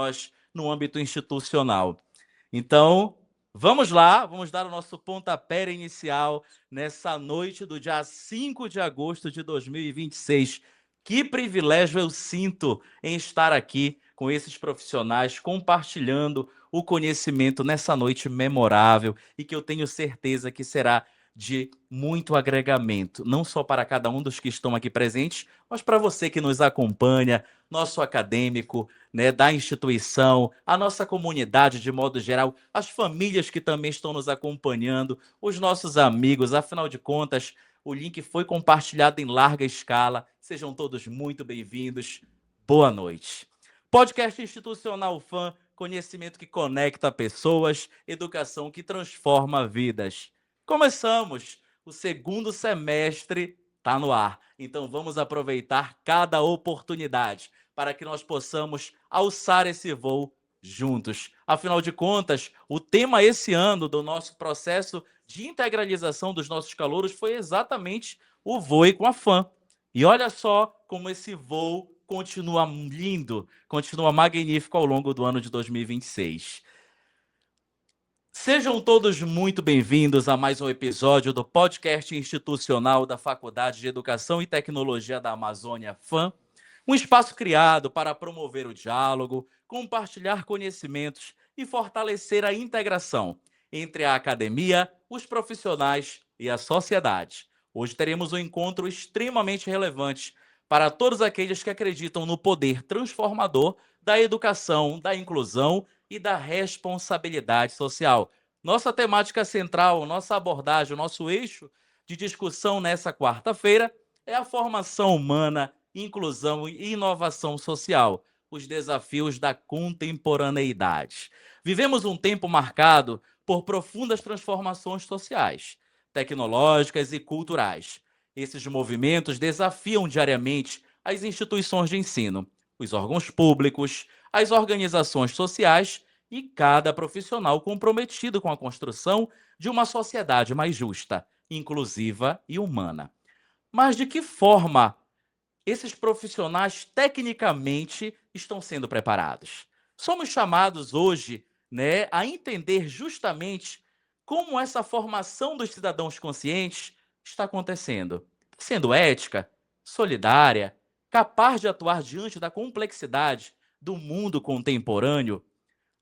nós no âmbito institucional. Então, vamos lá, vamos dar o nosso pontapé inicial nessa noite do dia 5 de agosto de 2026. Que privilégio eu sinto em estar aqui com esses profissionais compartilhando o conhecimento nessa noite memorável e que eu tenho certeza que será de muito agregamento, não só para cada um dos que estão aqui presentes, mas para você que nos acompanha, nosso acadêmico, né, da instituição, a nossa comunidade de modo geral, as famílias que também estão nos acompanhando, os nossos amigos, afinal de contas, o link foi compartilhado em larga escala. Sejam todos muito bem-vindos. Boa noite. Podcast Institucional Fã, conhecimento que conecta pessoas, educação que transforma vidas. Começamos. O segundo semestre está no ar. Então vamos aproveitar cada oportunidade para que nós possamos alçar esse voo juntos. Afinal de contas, o tema esse ano do nosso processo de integralização dos nossos calouros foi exatamente o Voe com a Fã. E olha só como esse voo continua lindo, continua magnífico ao longo do ano de 2026. Sejam todos muito bem-vindos a mais um episódio do podcast institucional da Faculdade de Educação e Tecnologia da Amazônia, FAM, um espaço criado para promover o diálogo, compartilhar conhecimentos e fortalecer a integração entre a academia, os profissionais e a sociedade. Hoje teremos um encontro extremamente relevante para todos aqueles que acreditam no poder transformador da educação, da inclusão e da responsabilidade social. Nossa temática central, nossa abordagem, o nosso eixo de discussão nessa quarta-feira é a formação humana, inclusão e inovação social, os desafios da contemporaneidade. Vivemos um tempo marcado por profundas transformações sociais, tecnológicas e culturais. Esses movimentos desafiam diariamente as instituições de ensino, os órgãos públicos, as organizações sociais e cada profissional comprometido com a construção de uma sociedade mais justa, inclusiva e humana. Mas de que forma esses profissionais tecnicamente estão sendo preparados? Somos chamados hoje, né, a entender justamente como essa formação dos cidadãos conscientes está acontecendo, sendo ética, solidária, capaz de atuar diante da complexidade do mundo contemporâneo.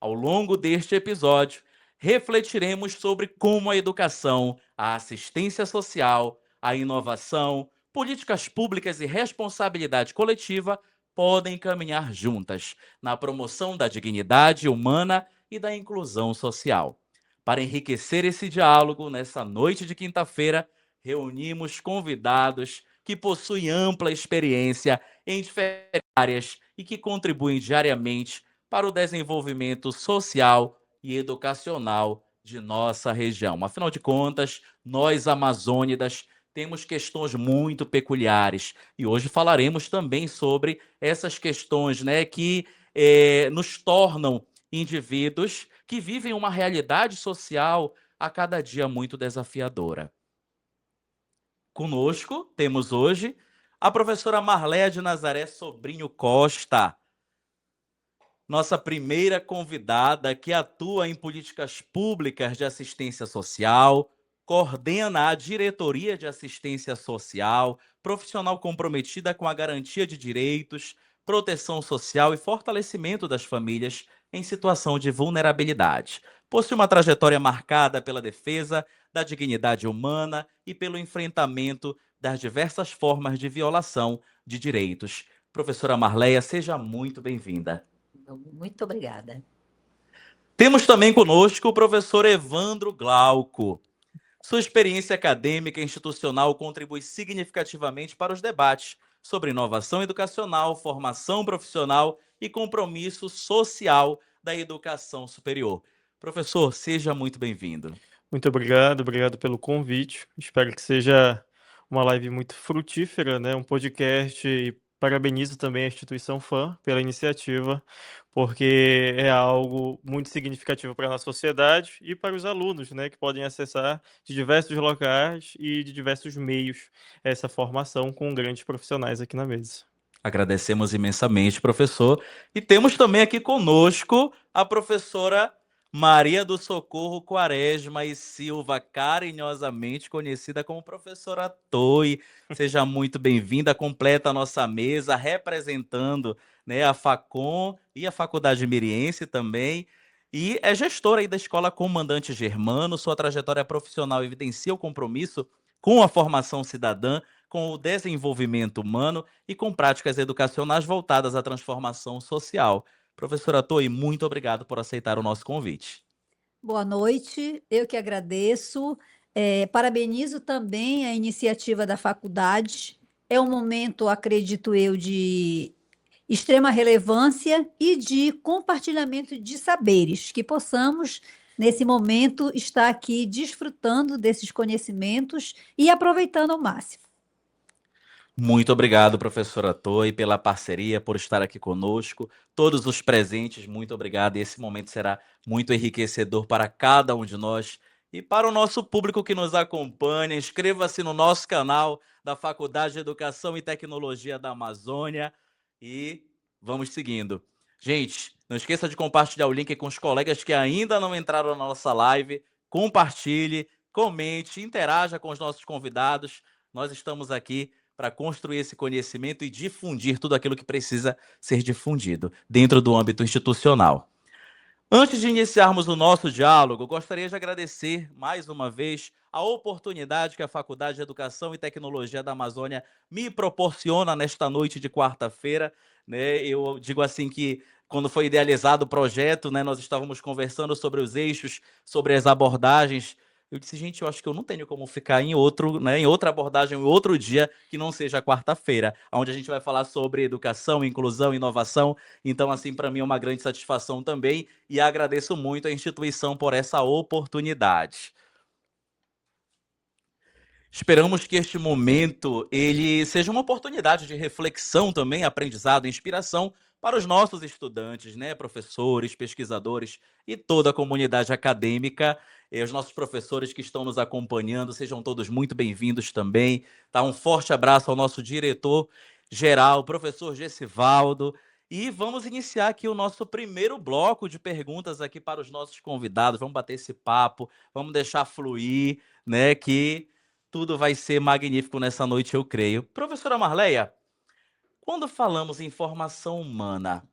Ao longo deste episódio, refletiremos sobre como a educação, a assistência social, a inovação, políticas públicas e responsabilidade coletiva podem caminhar juntas na promoção da dignidade humana e da inclusão social. Para enriquecer esse diálogo, nessa noite de quinta-feira, reunimos convidados que possuem ampla experiência em diferentes áreas e que contribuem diariamente para o desenvolvimento social e educacional de nossa região. Afinal de contas, nós amazônidas temos questões muito peculiares e hoje falaremos também sobre essas questões, né, que nos tornam indivíduos que vivem uma realidade social a cada dia muito desafiadora. Conosco temos hoje a professora Marléa de Nazaré Sobrinho Costa, nossa primeira convidada que atua em políticas públicas de assistência social, coordena a Diretoria de Assistência Social, profissional comprometida com a garantia de direitos, proteção social e fortalecimento das famílias em situação de vulnerabilidade. Possui uma trajetória marcada pela defesa da dignidade humana e pelo enfrentamento das diversas formas de violação de direitos. Professora Marléa, seja muito bem-vinda. Muito obrigada. Temos também conosco o professor Evandro Glauco. Sua experiência acadêmica e institucional contribui significativamente para os debates sobre inovação educacional, formação profissional e compromisso social da educação superior. Professor, seja muito bem-vindo. Muito obrigado pelo convite. Espero que seja uma live muito frutífera, né? Um podcast. E parabenizo também a instituição FAM pela iniciativa, porque é algo muito significativo para a nossa sociedade e para os alunos, né, que podem acessar de diversos locais e de diversos meios essa formação com grandes profissionais aqui na mesa. Agradecemos imensamente, professor. E temos também aqui conosco a professora Maria do Socorro Quaresma e Silva, carinhosamente conhecida como professora Toi. Seja muito bem-vinda, completa a nossa mesa, representando, né, a Facom e a Faculdade Miriense também. E é gestora aí da Escola Comandante Germano. Sua trajetória profissional evidencia o compromisso com a formação cidadã, com o desenvolvimento humano e com práticas educacionais voltadas à transformação social. Professora Toi, muito obrigado por aceitar o nosso convite. Boa noite, eu que agradeço. Parabenizo também a iniciativa da faculdade. É um momento, acredito eu, de extrema relevância e de compartilhamento de saberes, que possamos, nesse momento, estar aqui desfrutando desses conhecimentos e aproveitando ao máximo. Muito obrigado, professora Toi, pela parceria, por estar aqui conosco. Todos os presentes, muito obrigado. E esse momento será muito enriquecedor para cada um de nós e para o nosso público que nos acompanha. Inscreva-se no nosso canal da Faculdade de Educação e Tecnologia da Amazônia e vamos seguindo. Gente, não esqueça de compartilhar o link com os colegas que ainda não entraram na nossa live. Compartilhe, comente, interaja com os nossos convidados. Nós estamos aqui para construir esse conhecimento e difundir tudo aquilo que precisa ser difundido dentro do âmbito institucional. Antes de iniciarmos o nosso diálogo, gostaria de agradecer mais uma vez a oportunidade que a Faculdade de Educação e Tecnologia da Amazônia me proporciona nesta noite de quarta-feira, né? Eu digo assim que quando foi idealizado o projeto, né, nós estávamos conversando sobre os eixos, sobre as abordagens. Eu disse, gente, eu acho que eu não tenho como ficar em outro, né, em outra abordagem, em outro dia que não seja quarta-feira, onde a gente vai falar sobre educação, inclusão, inovação. Então, assim, para mim é uma grande satisfação também e agradeço muito à instituição por essa oportunidade. Esperamos que este momento ele seja uma oportunidade de reflexão também, aprendizado, inspiração para os nossos estudantes, né, professores, pesquisadores e toda a comunidade acadêmica. E os nossos professores que estão nos acompanhando, sejam todos muito bem-vindos também. Tá, um forte abraço ao nosso diretor-geral, professor Gessivaldo. E vamos iniciar aqui o nosso primeiro bloco de perguntas aqui para os nossos convidados. Vamos bater esse papo, vamos deixar fluir, né, que tudo vai ser magnífico nessa noite, eu creio. Professora Marleia, quando falamos em formação humana,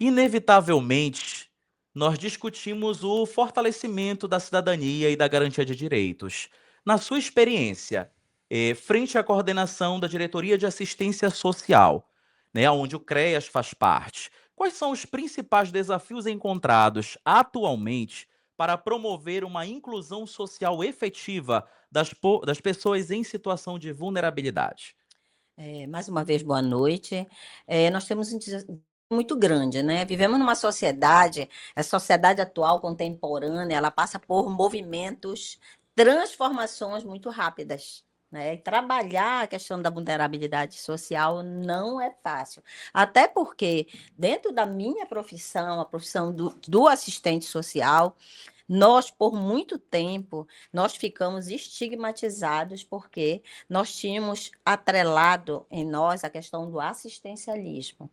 inevitavelmente nós discutimos o fortalecimento da cidadania e da garantia de direitos. Na sua experiência, frente à coordenação da Diretoria de Assistência Social, né, onde o CREAS faz parte, quais são os principais desafios encontrados atualmente para promover uma inclusão social efetiva das pessoas em situação de vulnerabilidade? Mais uma vez, boa noite. Nós temos um desafio muito grande, né? Vivemos numa sociedade, a sociedade atual, contemporânea, ela passa por movimentos, transformações muito rápidas, né? E trabalhar a questão da vulnerabilidade social não é fácil. Até porque, dentro da minha profissão, a profissão do assistente social, nós, por muito tempo, nós ficamos estigmatizados porque nós tínhamos atrelado em nós a questão do assistencialismo.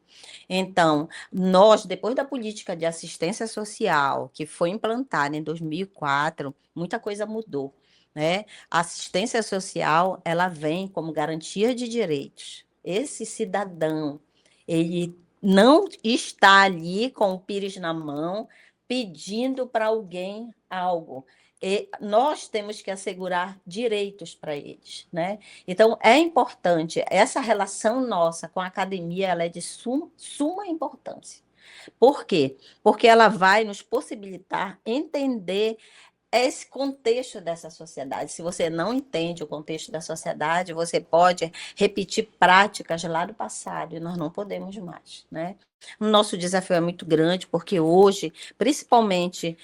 Então, nós, depois da política de assistência social, que foi implantada em 2004, muita coisa mudou, né? A assistência social, ela vem como garantia de direitos. Esse cidadão, ele não está ali com o pires na mão, pedindo para alguém algo. E nós temos que assegurar direitos para eles, né? Então, é importante, essa relação nossa com a academia, ela é de suma importância. Por quê? Porque ela vai nos possibilitar entender esse contexto dessa sociedade. Se você não entende o contexto da sociedade, você pode repetir práticas lá do passado, e nós não podemos mais, né? O nosso desafio é muito grande, porque hoje, principalmente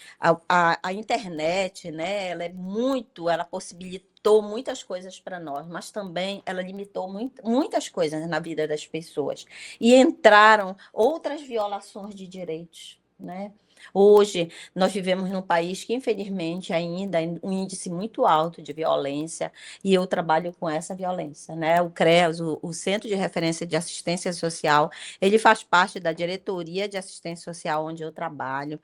a internet, né, ela possibilitou muitas coisas para nós, mas também ela limitou muitas coisas na vida das pessoas. E entraram outras violações de direitos, né? Hoje, nós vivemos num país que, infelizmente, ainda é um índice muito alto de violência, e eu trabalho com essa violência, né? O CREAS, o Centro de Referência de Assistência Social, ele faz parte da diretoria de assistência social onde eu trabalho,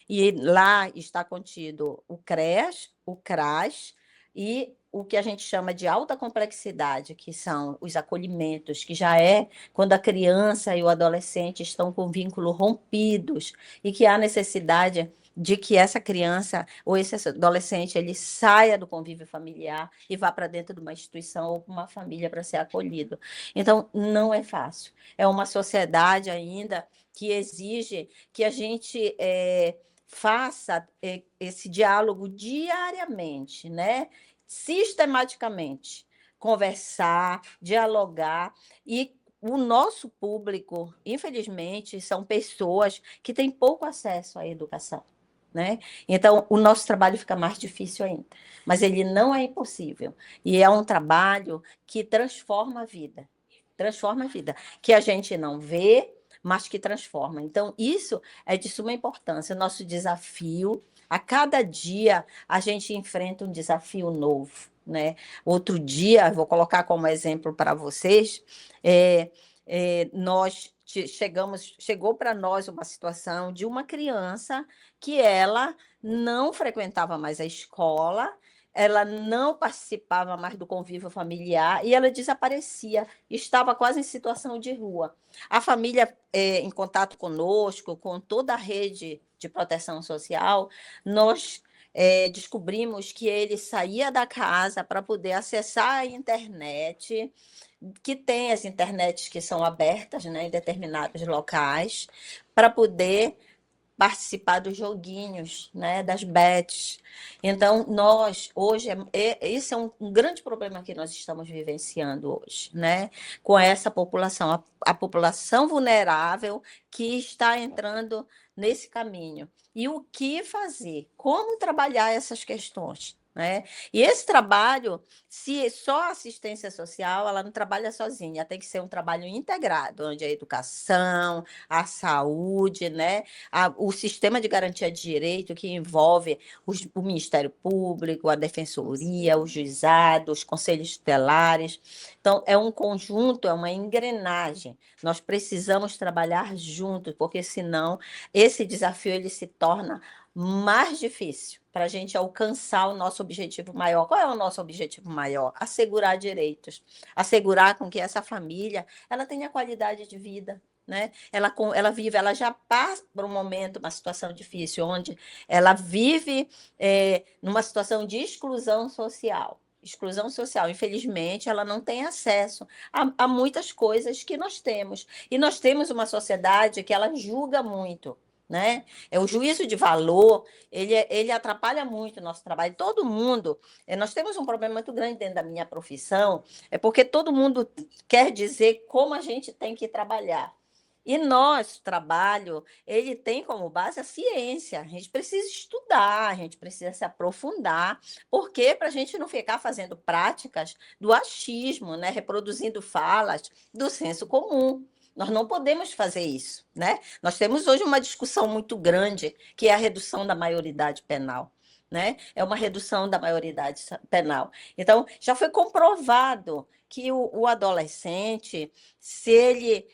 e lá está contido o CREAS, o CRAS e o que a gente chama de alta complexidade, que são os acolhimentos, que já é quando a criança e o adolescente estão com vínculo rompidos e que há necessidade de que essa criança ou esse adolescente ele saia do convívio familiar e vá para dentro de uma instituição ou uma família para ser acolhido. Então, não é fácil. É uma sociedade ainda que exige que a gente faça esse diálogo diariamente, né? Sistematicamente, conversar, dialogar, e o nosso público, infelizmente, são pessoas que têm pouco acesso à educação, né? Então, o nosso trabalho fica mais difícil ainda, mas ele não é impossível, e é um trabalho que transforma a vida, que a gente não vê, mas que transforma. Então, isso é de suma importância. Nosso desafio, a cada dia, a gente enfrenta um desafio novo, né? Outro dia, vou colocar como exemplo para vocês, chegou para nós uma situação de uma criança que ela não frequentava mais a escola, ela não participava mais do convívio familiar e ela desaparecia, estava quase em situação de rua. A família, em contato conosco, com toda a rede de proteção social, nós descobrimos que ele saía da casa para poder acessar a internet, que tem as internets que são abertas, né, em determinados locais, para poder participar dos joguinhos, né, das bets. Então, nós, hoje, esse é um grande problema que nós estamos vivenciando hoje, né, com essa população, a população vulnerável que está entrando nesse caminho. E o que fazer? Como trabalhar essas questões? Né? E esse trabalho, se só a assistência social, ela não trabalha sozinha, tem que ser um trabalho integrado, onde a educação, a saúde, né? O sistema de garantia de direito, que envolve o Ministério Público, a Defensoria, o juizado, os conselhos tutelares. Então, é um conjunto, é uma engrenagem. Nós precisamos trabalhar juntos, porque senão esse desafio ele se torna mais difícil para a gente alcançar o nosso objetivo maior. Qual é o nosso objetivo maior? Assegurar direitos, assegurar com que essa família ela tenha qualidade de vida, né? Ela já passa por um momento, uma situação difícil, onde ela vive numa situação de exclusão social. Exclusão social, infelizmente, ela não tem acesso a muitas coisas que nós temos. E nós temos uma sociedade que ela julga muito, né? O juízo de valor, ele atrapalha muito o nosso trabalho. Todo mundo, nós temos um problema muito grande dentro da minha profissão, porque todo mundo quer dizer como a gente tem que trabalhar. E nosso trabalho, ele tem como base a ciência. A gente precisa estudar, a gente precisa se aprofundar, porque para a gente não ficar fazendo práticas do achismo, né? Reproduzindo falas do senso comum. Nós não podemos fazer isso, né? Nós temos hoje uma discussão muito grande, que é a redução da maioridade penal, né? É uma redução da maioridade penal. Então, já foi comprovado que o adolescente, se ele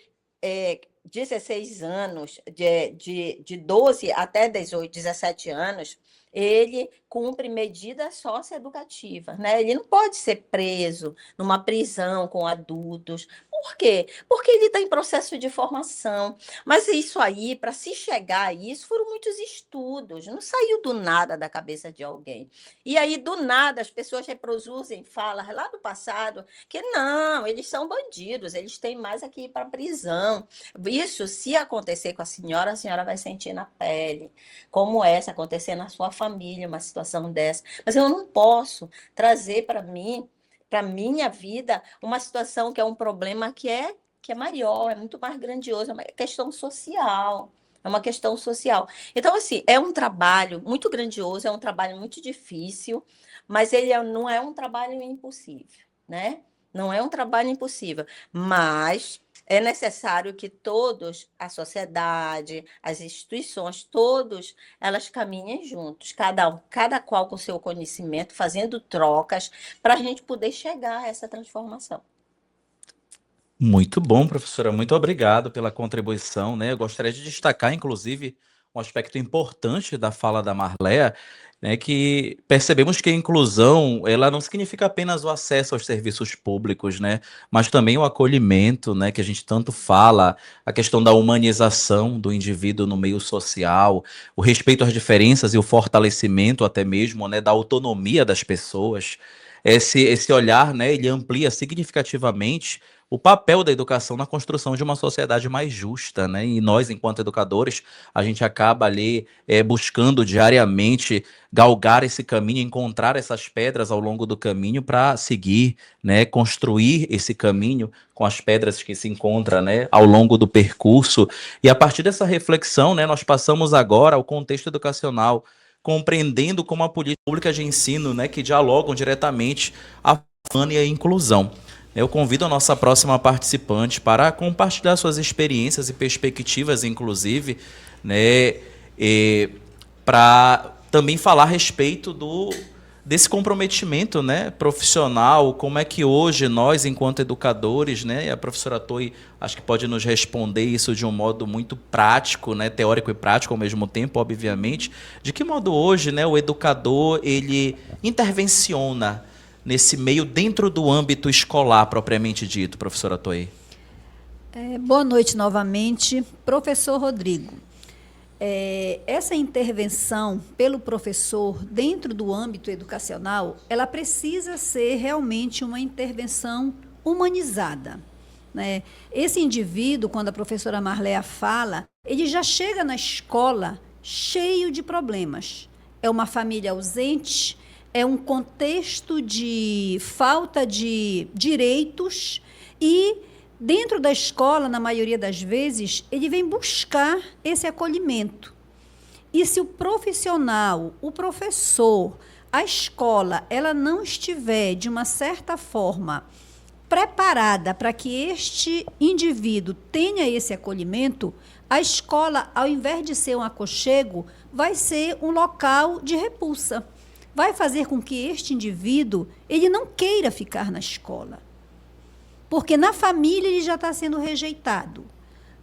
16 anos, de 12 até 18, 17 anos, ele cumpre medida socioeducativa, né? Ele não pode ser preso numa prisão com adultos. Por quê? Porque ele está em processo de formação. Mas isso aí, para se chegar a isso, foram muitos estudos, não saiu do nada da cabeça de alguém. E aí, do nada, as pessoas reproduzem falas lá do passado que não, eles são bandidos, eles têm mais aqui ir para a prisão. Isso, se acontecer com a senhora vai sentir na pele. Como essa acontecer na sua família, uma situação dessa. Mas eu não posso trazer para mim, para minha vida, uma situação que é um problema que é maior, é muito mais grandioso, é uma questão social. É uma questão social. Então, assim, é um trabalho muito grandioso, é um trabalho muito difícil, mas ele não é um trabalho impossível, né? Não é um trabalho impossível, mas é necessário que todos, a sociedade, as instituições, todos, elas caminhem juntos, cada qual com seu conhecimento, fazendo trocas, para a gente poder chegar a essa transformação. Muito bom, professora. Muito obrigado pela contribuição, né? Eu gostaria de destacar, inclusive, um aspecto importante da fala da Marléa, né, que percebemos que a inclusão, ela não significa apenas o acesso aos serviços públicos, né, mas também o acolhimento, né, que a gente tanto fala, a questão da humanização do indivíduo no meio social, o respeito às diferenças e o fortalecimento até mesmo, né, da autonomia das pessoas. Esse olhar, né, ele amplia significativamente o papel da educação na construção de uma sociedade mais justa, né? E nós, enquanto educadores, a gente acaba ali buscando diariamente galgar esse caminho, encontrar essas pedras ao longo do caminho para seguir, né? Construir esse caminho com as pedras que se encontram, né? Ao longo do percurso. E a partir dessa reflexão, né? Nós passamos agora ao contexto educacional, compreendendo como a política pública de ensino, né? Que dialogam diretamente a FAN e a inclusão. Eu convido a nossa próxima participante para compartilhar suas experiências e perspectivas, inclusive, né, para também falar a respeito desse comprometimento, né, profissional, como é que hoje nós, enquanto educadores, né, e a professora Toi acho que pode nos responder isso de um modo muito prático, né, teórico e prático ao mesmo tempo, obviamente, de que modo hoje, né, o educador ele intervenciona nesse meio dentro do âmbito escolar, propriamente dito, professora Toi? Boa noite novamente, professor Rodrigo. Essa intervenção pelo professor dentro do âmbito educacional, ela precisa ser realmente uma intervenção humanizada, né? Esse indivíduo, quando a professora Marléa fala, ele já chega na escola cheio de problemas. É uma família ausente, é um contexto de falta de direitos e, dentro da escola, na maioria das vezes, ele vem buscar esse acolhimento. E se o profissional, o professor, a escola, ela não estiver, de uma certa forma, preparada para que este indivíduo tenha esse acolhimento, a escola, ao invés de ser um aconchego, vai ser um local de repulsa. Vai fazer com que este indivíduo ele não queira ficar na escola. Porque na família ele já está sendo rejeitado.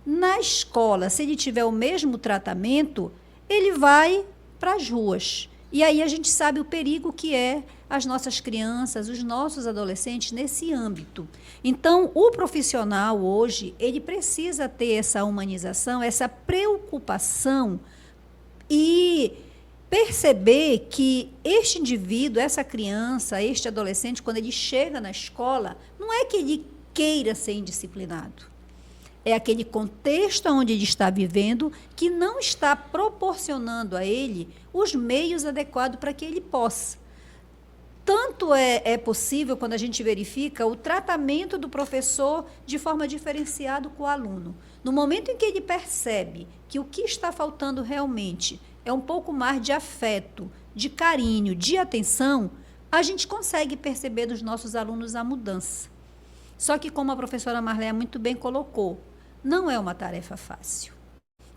Na escola, se ele tiver o mesmo tratamento, ele vai para as ruas. E aí a gente sabe o perigo que é as nossas crianças, os nossos adolescentes nesse âmbito. Então, o profissional hoje, ele precisa ter essa humanização, essa preocupação e perceber que este indivíduo, essa criança, este adolescente, quando ele chega na escola, não é que ele queira ser indisciplinado. É aquele contexto onde ele está vivendo que não está proporcionando a ele os meios adequados para que ele possa. Tanto é possível, quando a gente verifica, o tratamento do professor de forma diferenciada com o aluno. No momento em que ele percebe que o que está faltando realmente é um pouco mais de afeto, de carinho, de atenção, a gente consegue perceber dos nossos alunos a mudança. Só que, como a professora Marléa muito bem colocou, não é uma tarefa fácil.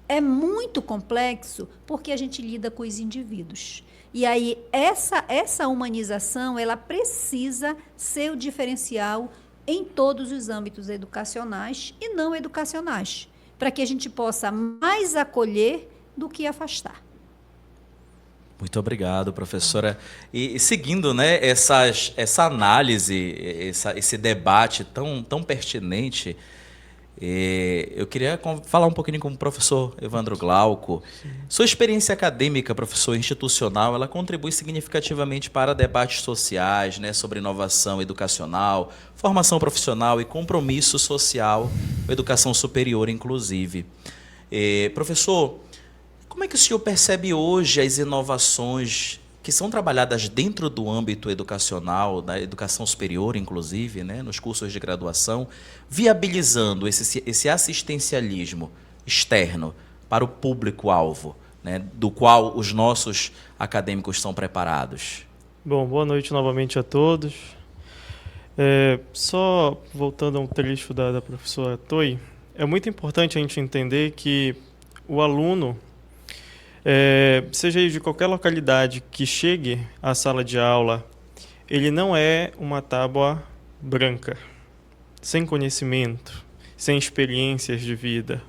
É muito complexo porque a gente lida com os indivíduos. E aí, essa humanização, ela precisa ser o diferencial em todos os âmbitos educacionais e não educacionais, para que a gente possa mais acolher do que afastar. Muito obrigado, professora. E seguindo, né, essa análise, esse debate tão pertinente, eu queria falar um pouquinho com o professor Evandro Glauco. Sim. Sua experiência acadêmica, professor, institucional, ela contribui significativamente para debates sociais, né, sobre inovação educacional, formação profissional e compromisso social, educação superior, inclusive. Professor, como é que o senhor percebe hoje as inovações que são trabalhadas dentro do âmbito educacional, da educação superior, inclusive, né, nos cursos de graduação, viabilizando esse assistencialismo externo para o público-alvo, né, do qual os nossos acadêmicos são preparados? Bom, boa noite novamente a todos. Só voltando a um trecho da professora Toy, é muito importante a gente entender que o aluno, seja ele de qualquer localidade que chegue à sala de aula, ele não é uma tábua branca, sem conhecimento, sem experiências de vida.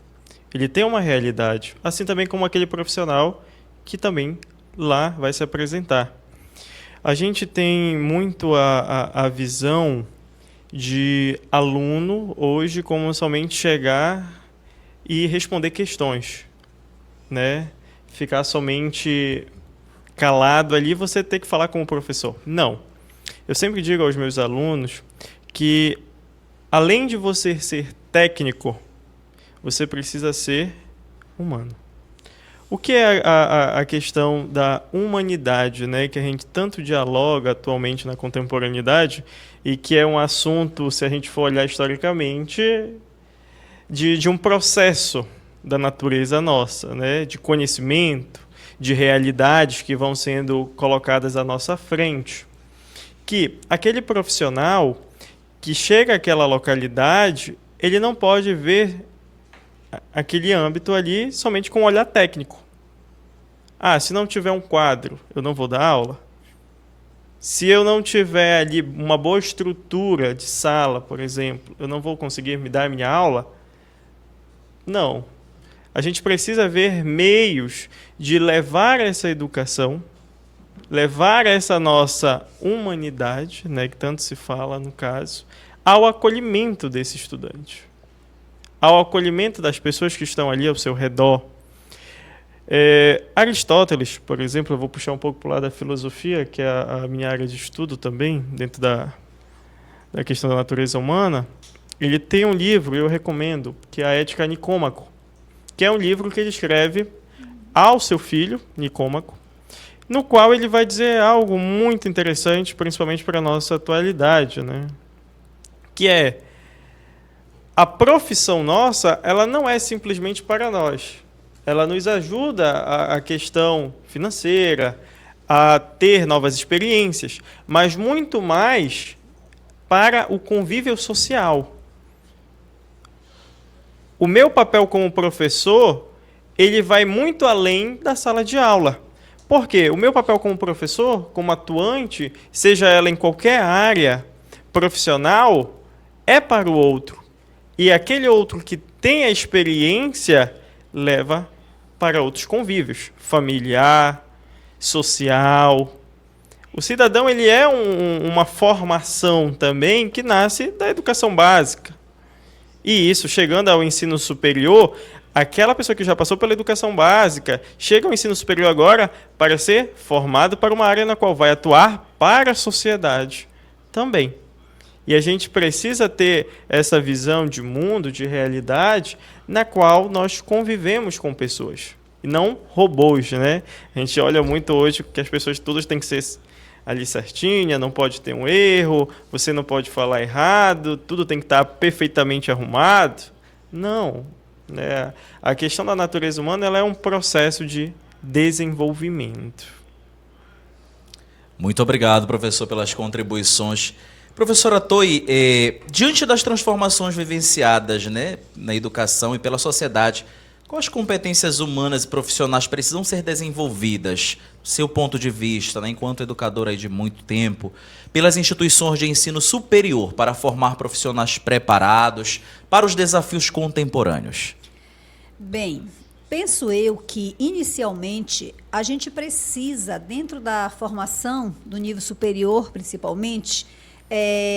Ele tem uma realidade, assim também como aquele profissional que também lá vai se apresentar. A gente tem muito a visão de aluno hoje como somente chegar e responder questões, né? Ficar somente calado ali, você ter que falar com o professor. Não. Eu sempre digo aos meus alunos que, além de você ser técnico, você precisa ser humano. O que é a questão da humanidade, né, que a gente tanto dialoga atualmente na contemporaneidade e que é um assunto, se a gente for olhar historicamente, de um processo da natureza nossa, né, de conhecimento, de realidades que vão sendo colocadas à nossa frente. Que aquele profissional que chega àquela localidade, ele não pode ver aquele âmbito ali somente com um olhar técnico. Se não tiver um quadro, eu não vou dar aula? Se eu não tiver ali uma boa estrutura de sala, por exemplo, eu não vou conseguir me dar minha aula? Não. A gente precisa ver meios de levar essa educação, levar essa nossa humanidade, né, que tanto se fala no caso, ao acolhimento desse estudante, ao acolhimento das pessoas que estão ali ao seu redor. Aristóteles, por exemplo, eu vou puxar um pouco para o lado da filosofia, que é a minha área de estudo também, dentro da questão da natureza humana. Ele tem um livro, eu recomendo, que é a Ética a Nicômaco, que é um livro que ele escreve ao seu filho, Nicômaco, no qual ele vai dizer algo muito interessante, principalmente para a nossa atualidade, né? Que é, a profissão nossa, ela não é simplesmente para nós. Ela nos ajuda a questão financeira, a ter novas experiências, mas muito mais para o convívio social. O meu papel como professor, ele vai muito além da sala de aula. Por quê? O meu papel como professor, como atuante, seja ela em qualquer área profissional, é para o outro. E aquele outro que tem a experiência leva para outros convívios, familiar, social. O cidadão, ele é uma formação também que nasce da educação básica. E isso, chegando ao ensino superior, aquela pessoa que já passou pela educação básica, chega ao ensino superior agora para ser formado para uma área na qual vai atuar para a sociedade também. E a gente precisa ter essa visão de mundo, de realidade, na qual nós convivemos com pessoas, e não robôs, né? A gente olha muito hoje que as pessoas todas têm que ser ali certinha, não pode ter um erro, você não pode falar errado, tudo tem que estar perfeitamente arrumado. Não. Né? A questão da natureza humana, ela é um processo de desenvolvimento. Muito obrigado, professor, pelas contribuições. Professora Toy, diante das transformações vivenciadas, né, na educação e pela sociedade, quais competências humanas e profissionais precisam ser desenvolvidas, do seu ponto de vista, né, enquanto educadora aí de muito tempo, pelas instituições de ensino superior para formar profissionais preparados para os desafios contemporâneos? Bem, penso eu que, inicialmente, a gente precisa, dentro da formação do nível superior, principalmente,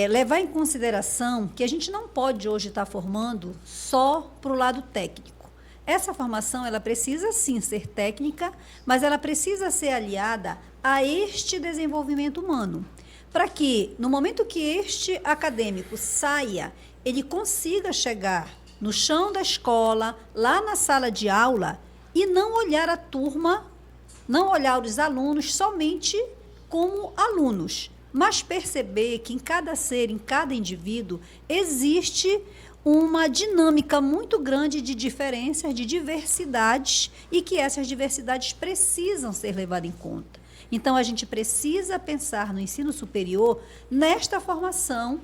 levar em consideração que a gente não pode hoje estar formando só para o lado técnico. Essa formação, ela precisa sim ser técnica, mas ela precisa ser aliada a este desenvolvimento humano, para que, no momento que este acadêmico saia, ele consiga chegar no chão da escola, lá na sala de aula, e não olhar a turma, não olhar os alunos somente como alunos, mas perceber que em cada ser, em cada indivíduo, existe uma dinâmica muito grande de diferenças, de diversidades, e que essas diversidades precisam ser levadas em conta. Então, a gente precisa pensar no ensino superior nesta formação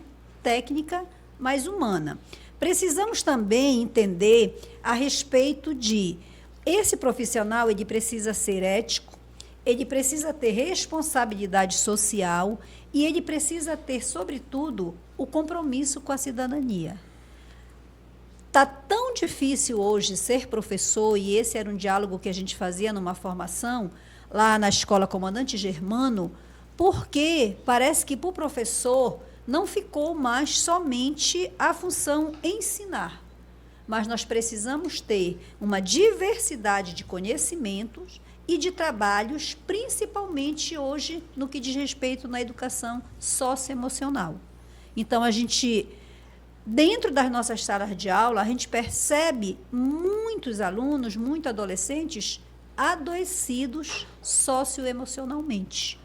técnica, mais humana. Precisamos também entender a respeito de esse profissional, ele precisa ser ético, ele precisa ter responsabilidade social e ele precisa ter, sobretudo, o compromisso com a cidadania. Está tão difícil hoje ser professor, e esse era um diálogo que a gente fazia numa formação lá na Escola Comandante Germano, porque parece que para o professor não ficou mais somente a função ensinar, mas nós precisamos ter uma diversidade de conhecimentos e de trabalhos, principalmente hoje no que diz respeito na educação socioemocional. Então, a gente, dentro das nossas salas de aula, a gente percebe muitos alunos, muitos adolescentes adoecidos socioemocionalmente.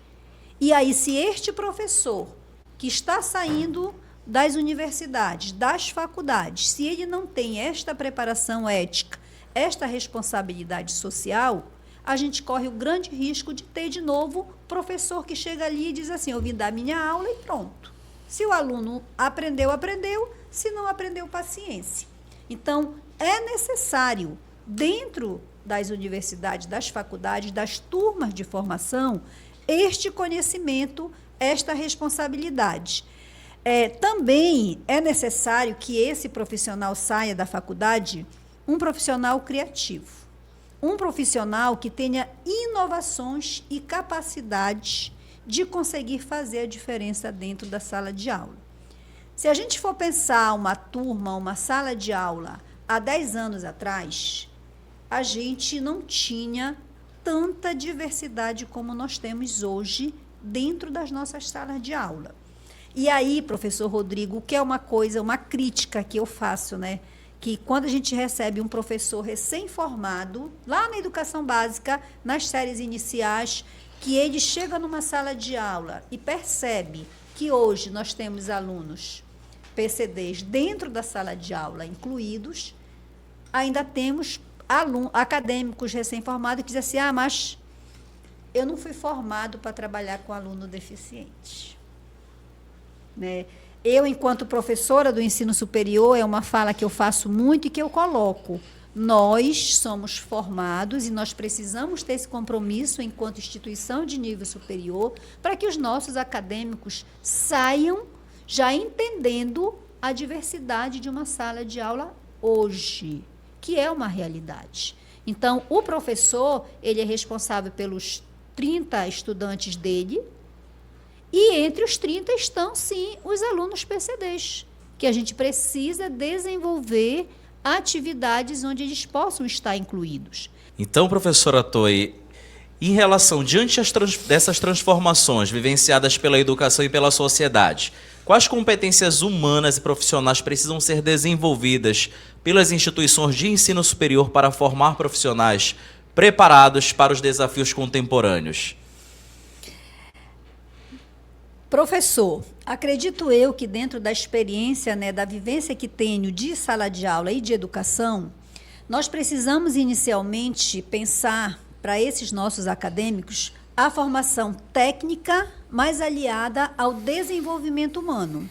E aí, se este professor que está saindo das universidades, das faculdades, se ele não tem esta preparação ética, esta responsabilidade social, a gente corre o grande risco de ter, de novo, professor que chega ali e diz assim, eu vim dar minha aula e pronto. Se o aluno aprendeu, aprendeu. Se não aprendeu, paciência. Então, é necessário, dentro das universidades, das faculdades, das turmas de formação, este conhecimento, esta responsabilidade. Também é necessário que esse profissional saia da faculdade um profissional criativo, um profissional que tenha inovações e capacidades de conseguir fazer a diferença dentro da sala de aula. Se a gente for pensar uma turma, uma sala de aula, há 10 anos atrás, a gente não tinha tanta diversidade como nós temos hoje dentro das nossas salas de aula. E aí, professor Rodrigo, o que é uma coisa, uma crítica que eu faço, né? Que quando a gente recebe um professor recém-formado, lá na educação básica, nas séries iniciais, que ele chega numa sala de aula e percebe que hoje nós temos alunos PCDs dentro da sala de aula incluídos, ainda temos acadêmicos recém-formados que dizem assim, mas eu não fui formado para trabalhar com aluno deficiente. Né? Eu, enquanto professora do ensino superior, é uma fala que eu faço muito e que eu coloco. Nós somos formados e nós precisamos ter esse compromisso enquanto instituição de nível superior para que os nossos acadêmicos saiam já entendendo a diversidade de uma sala de aula hoje, que é uma realidade. Então, o professor, ele é responsável pelos 30 estudantes dele, e entre os 30 estão, sim, os alunos PCDs, que a gente precisa desenvolver atividades onde eles possam estar incluídos. Então, professora Toy, em relação, diante dessas transformações vivenciadas pela educação e pela sociedade, quais competências humanas e profissionais precisam ser desenvolvidas pelas instituições de ensino superior para formar profissionais preparados para os desafios contemporâneos? Professor, acredito eu que dentro da experiência, né, da vivência que tenho de sala de aula e de educação, nós precisamos inicialmente pensar para esses nossos acadêmicos a formação técnica mais aliada ao desenvolvimento humano,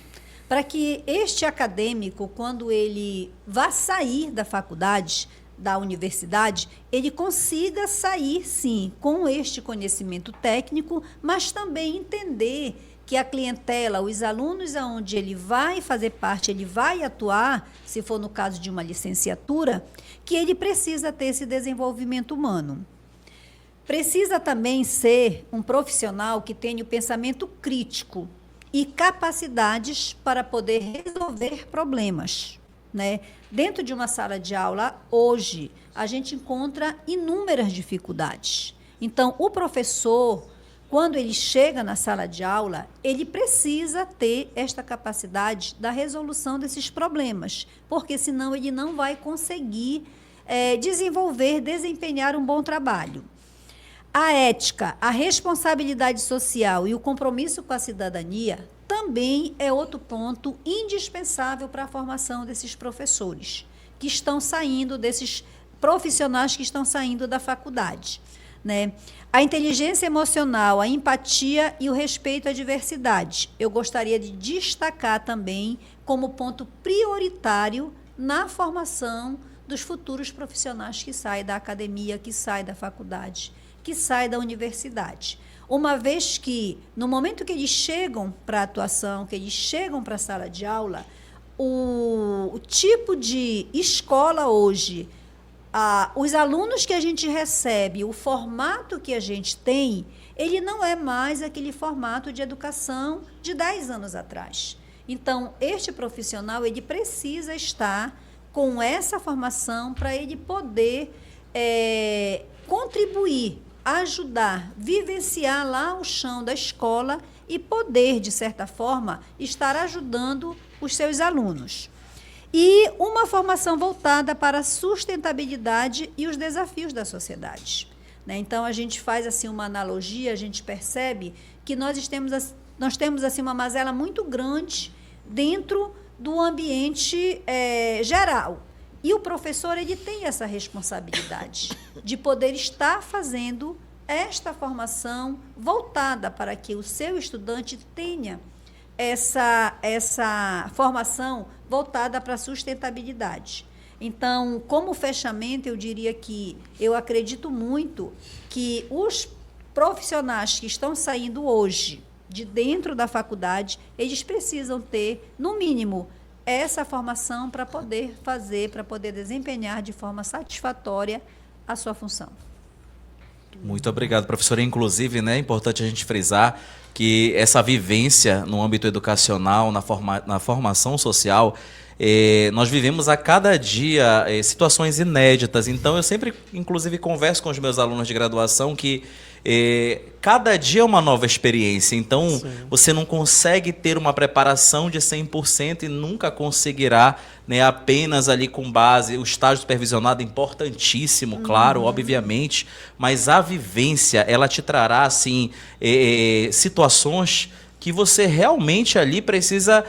para que este acadêmico, quando ele vá sair da faculdade, da universidade, ele consiga sair, sim, com este conhecimento técnico, mas também entender que a clientela, os alunos aonde ele vai fazer parte, ele vai atuar, se for no caso de uma licenciatura, que ele precisa ter esse desenvolvimento humano. Precisa também ser um profissional que tenha o pensamento crítico e capacidades para poder resolver problemas, né? Dentro de uma sala de aula, hoje, a gente encontra inúmeras dificuldades. Então, o professor, quando ele chega na sala de aula, ele precisa ter esta capacidade da resolução desses problemas, porque senão ele não vai conseguir desempenhar um bom trabalho. A ética, a responsabilidade social e o compromisso com a cidadania também é outro ponto indispensável para a formação desses professores que estão saindo, desses profissionais que estão saindo da faculdade. né? A inteligência emocional, a empatia e o respeito à diversidade. Eu gostaria de destacar também como ponto prioritário na formação dos futuros profissionais que saem da academia, que saem da faculdade, que saem da universidade. Uma vez que, no momento que eles chegam para a atuação, que eles chegam para a sala de aula, o tipo de escola hoje, os alunos que a gente recebe, o formato que a gente tem, ele não é mais aquele formato de educação de 10 anos atrás. Então, este profissional, ele precisa estar com essa formação para ele poder contribuir, ajudar, vivenciar lá o chão da escola e poder, de certa forma, estar ajudando os seus alunos. E uma formação voltada para a sustentabilidade e os desafios da sociedade, né? Então, a gente faz assim uma analogia, a gente percebe que nós temos assim, uma mazela muito grande dentro do ambiente geral. E o professor, ele tem essa responsabilidade de poder estar fazendo esta formação voltada para que o seu estudante tenha essa formação voltada para a sustentabilidade. Então, como fechamento, eu diria que eu acredito muito que os profissionais que estão saindo hoje de dentro da faculdade, eles precisam ter, no mínimo, essa formação para poder fazer, para poder desempenhar de forma satisfatória a sua função. Muito obrigado, professora. Inclusive, né, é importante a gente frisar que essa vivência no âmbito educacional, na formação social, nós vivemos a cada dia situações inéditas. Então, eu sempre, inclusive, converso com os meus alunos de graduação que cada dia é uma nova experiência. Então, sim, você não consegue ter uma preparação de 100% e nunca conseguirá, né, apenas ali com base. O estágio supervisionado é importantíssimo, claro, obviamente, mas a vivência, ela te trará, assim, situações que você realmente ali precisa,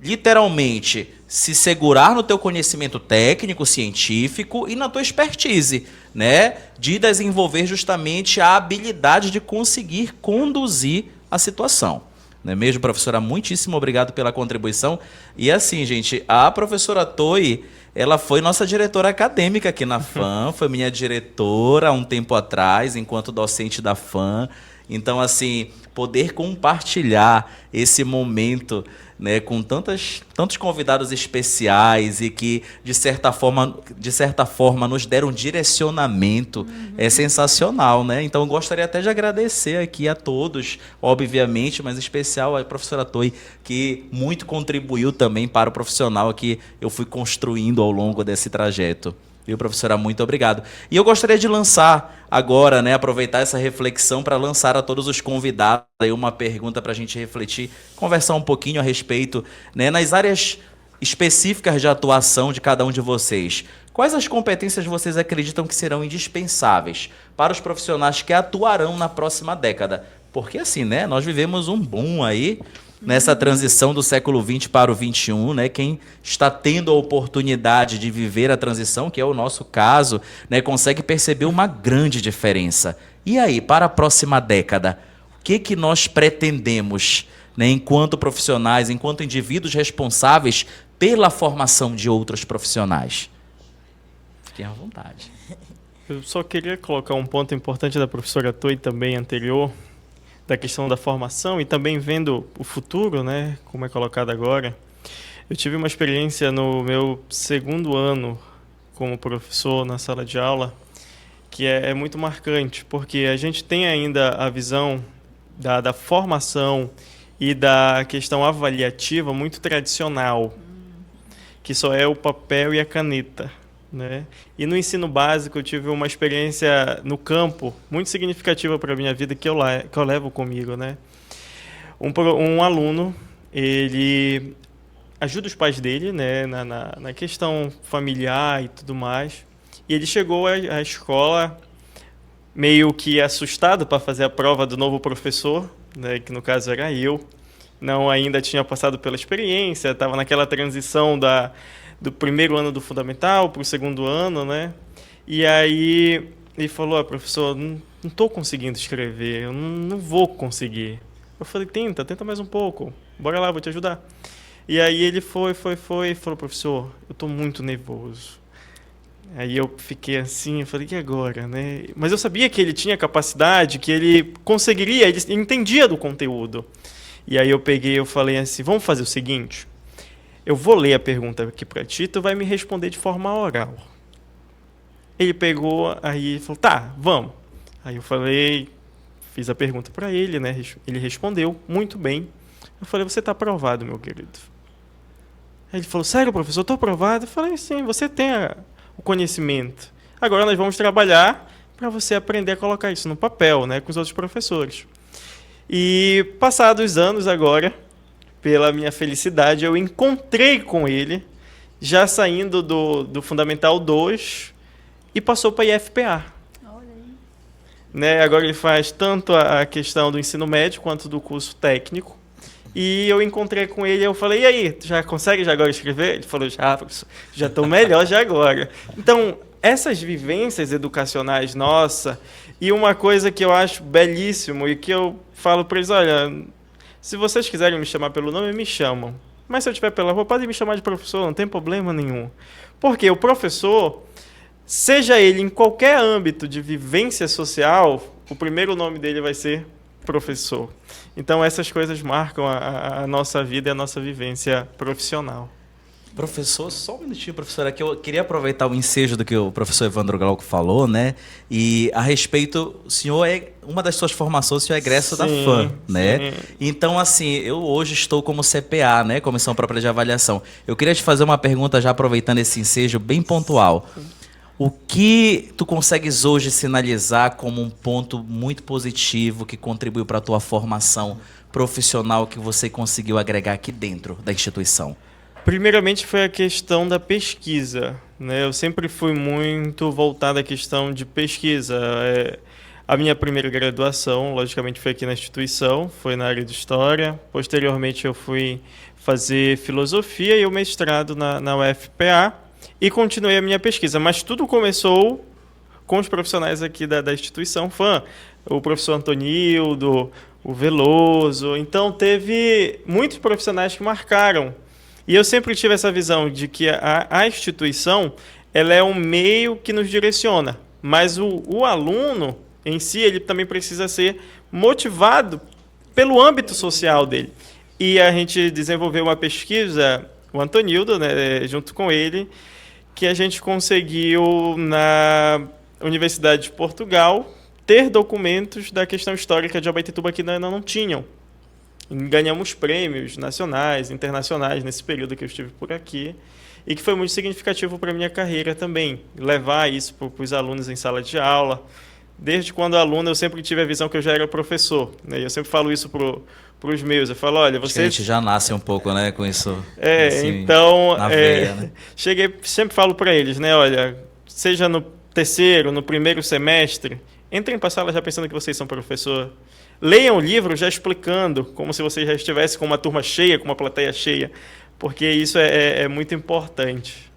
literalmente, se segurar no teu conhecimento técnico, científico e na tua expertise, né, de desenvolver justamente a habilidade de conseguir conduzir a situação. Não é mesmo, professora? Muitíssimo obrigado pela contribuição. E assim, gente, a professora Toi, ela foi nossa diretora acadêmica aqui na FAM, foi minha diretora há um tempo atrás, enquanto docente da FAM. Então, assim, poder compartilhar esse momento, né, com tantos convidados especiais e que, de certa forma nos deram direcionamento, é sensacional, né? Então, eu gostaria até de agradecer aqui a todos, obviamente, mas em especial a professora Toi, que muito contribuiu também para o profissional que eu fui construindo ao longo desse trajeto. Viu, professora? Muito obrigado. E eu gostaria de lançar agora, né, aproveitar essa reflexão para lançar a todos os convidados aí uma pergunta para a gente refletir, conversar um pouquinho a respeito, né, nas áreas específicas de atuação de cada um de vocês. Quais as competências vocês acreditam que serão indispensáveis para os profissionais que atuarão na próxima década? Porque assim, né, nós vivemos um boom aí, nessa transição do século XX para o XXI, né? Quem está tendo a oportunidade de viver a transição, que é o nosso caso, né, consegue perceber uma grande diferença. E aí, para a próxima década, o que nós pretendemos, né, enquanto profissionais, enquanto indivíduos responsáveis pela formação de outros profissionais? Fiquem à vontade. Eu só queria colocar um ponto importante da professora Toi também anterior, da questão da formação e também vendo o futuro, né, como é colocado agora. Eu tive uma experiência no meu segundo ano como professor na sala de aula que é muito marcante, porque a gente tem ainda a visão da formação e da questão avaliativa muito tradicional, que só é o papel e a caneta, né? E no ensino básico eu tive uma experiência no campo muito significativa para a minha vida que eu levo comigo, né? Um aluno, ele ajuda os pais dele, né, na questão familiar e tudo mais, e ele chegou à escola meio que assustado para fazer a prova do novo professor, né, que no caso era eu. Não ainda tinha passado pela experiência, estava naquela transição do primeiro ano do fundamental para o segundo ano, né? E aí ele falou, professor, não estou conseguindo escrever, eu não vou conseguir. Eu falei, tenta mais um pouco, bora lá, vou te ajudar. E aí ele foi e falou, professor, eu estou muito nervoso. Aí eu fiquei assim, eu falei, e agora, né? Mas eu sabia que ele tinha capacidade, que ele conseguiria, ele entendia do conteúdo. E aí eu falei assim, vamos fazer o seguinte, eu vou ler a pergunta aqui para ti, tu vai me responder de forma oral. Ele pegou, aí falou, tá, vamos. Aí eu falei, fiz a pergunta para ele, né? Ele respondeu muito bem. Eu falei, você está aprovado, meu querido. Aí ele falou, sério, professor, estou aprovado? Eu falei, sim, você tem o conhecimento. Agora nós vamos trabalhar para você aprender a colocar isso no papel, né, com os outros professores. E passados anos agora, pela minha felicidade, eu encontrei com ele, já saindo do Fundamental 2, e passou para a IFPA. Olha aí. Né, agora ele faz tanto a questão do ensino médio quanto do curso técnico. E eu encontrei com ele e eu falei, e aí, tu já consegue já agora escrever? Ele falou, já, professor, já estou melhor já agora. Então, essas vivências educacionais, nossa, e uma coisa que eu acho belíssimo e que eu falo para eles, olha, se vocês quiserem me chamar pelo nome, me chamam. Mas se eu estiver pela rua, podem me chamar de professor, não tem problema nenhum. Porque o professor, seja ele em qualquer âmbito de vivência social, o primeiro nome dele vai ser professor. Então, essas coisas marcam a nossa vida e a nossa vivência profissional. Professor, só um minutinho, professora, que eu queria aproveitar o ensejo do que o professor Evandro Glauco falou, né? E a respeito, o senhor uma das suas formações, o senhor é egresso da FAM, né? Sim. Então, assim, eu hoje estou como CPA, né? Comissão Própria de Avaliação. Eu queria te fazer uma pergunta, já aproveitando esse ensejo bem pontual. O que tu consegues hoje sinalizar como um ponto muito positivo que contribuiu para a tua formação profissional que você conseguiu agregar aqui dentro da instituição? Primeiramente foi a questão da pesquisa, né? Eu sempre fui muito voltado à questão de pesquisa. A minha primeira graduação, logicamente, foi aqui na instituição, foi na área de História. Posteriormente eu fui fazer Filosofia e o mestrado na UFPA e continuei a minha pesquisa. Mas tudo começou com os profissionais aqui da instituição FAM, o professor Antonildo, o Veloso. Então teve muitos profissionais que marcaram. E eu sempre tive essa visão de que a instituição ela é um meio que nos direciona, mas o aluno em si ele também precisa ser motivado pelo âmbito social dele. E a gente desenvolveu uma pesquisa, o Antonildo, né, junto com ele, que a gente conseguiu na Universidade de Portugal ter documentos da questão histórica de Abaetetuba que ainda não tinham. Ganhamos prêmios nacionais, internacionais nesse período que eu estive por aqui e que foi muito significativo para a minha carreira também, levar isso para os alunos em sala de aula. Desde quando aluno eu sempre tive a visão que eu já era professor, né? Eu sempre falo isso para os meus, eu falo, olha, Acho que a vocês... gente já nasce um pouco, né, com isso assim, então, na veia, né? sempre falo para eles, né, olha, seja no terceiro, no primeiro semestre, entrem para a sala já pensando que vocês são professor. Leiam o livro já explicando, como se você já estivesse com uma turma cheia, com uma plateia cheia, porque isso é muito importante.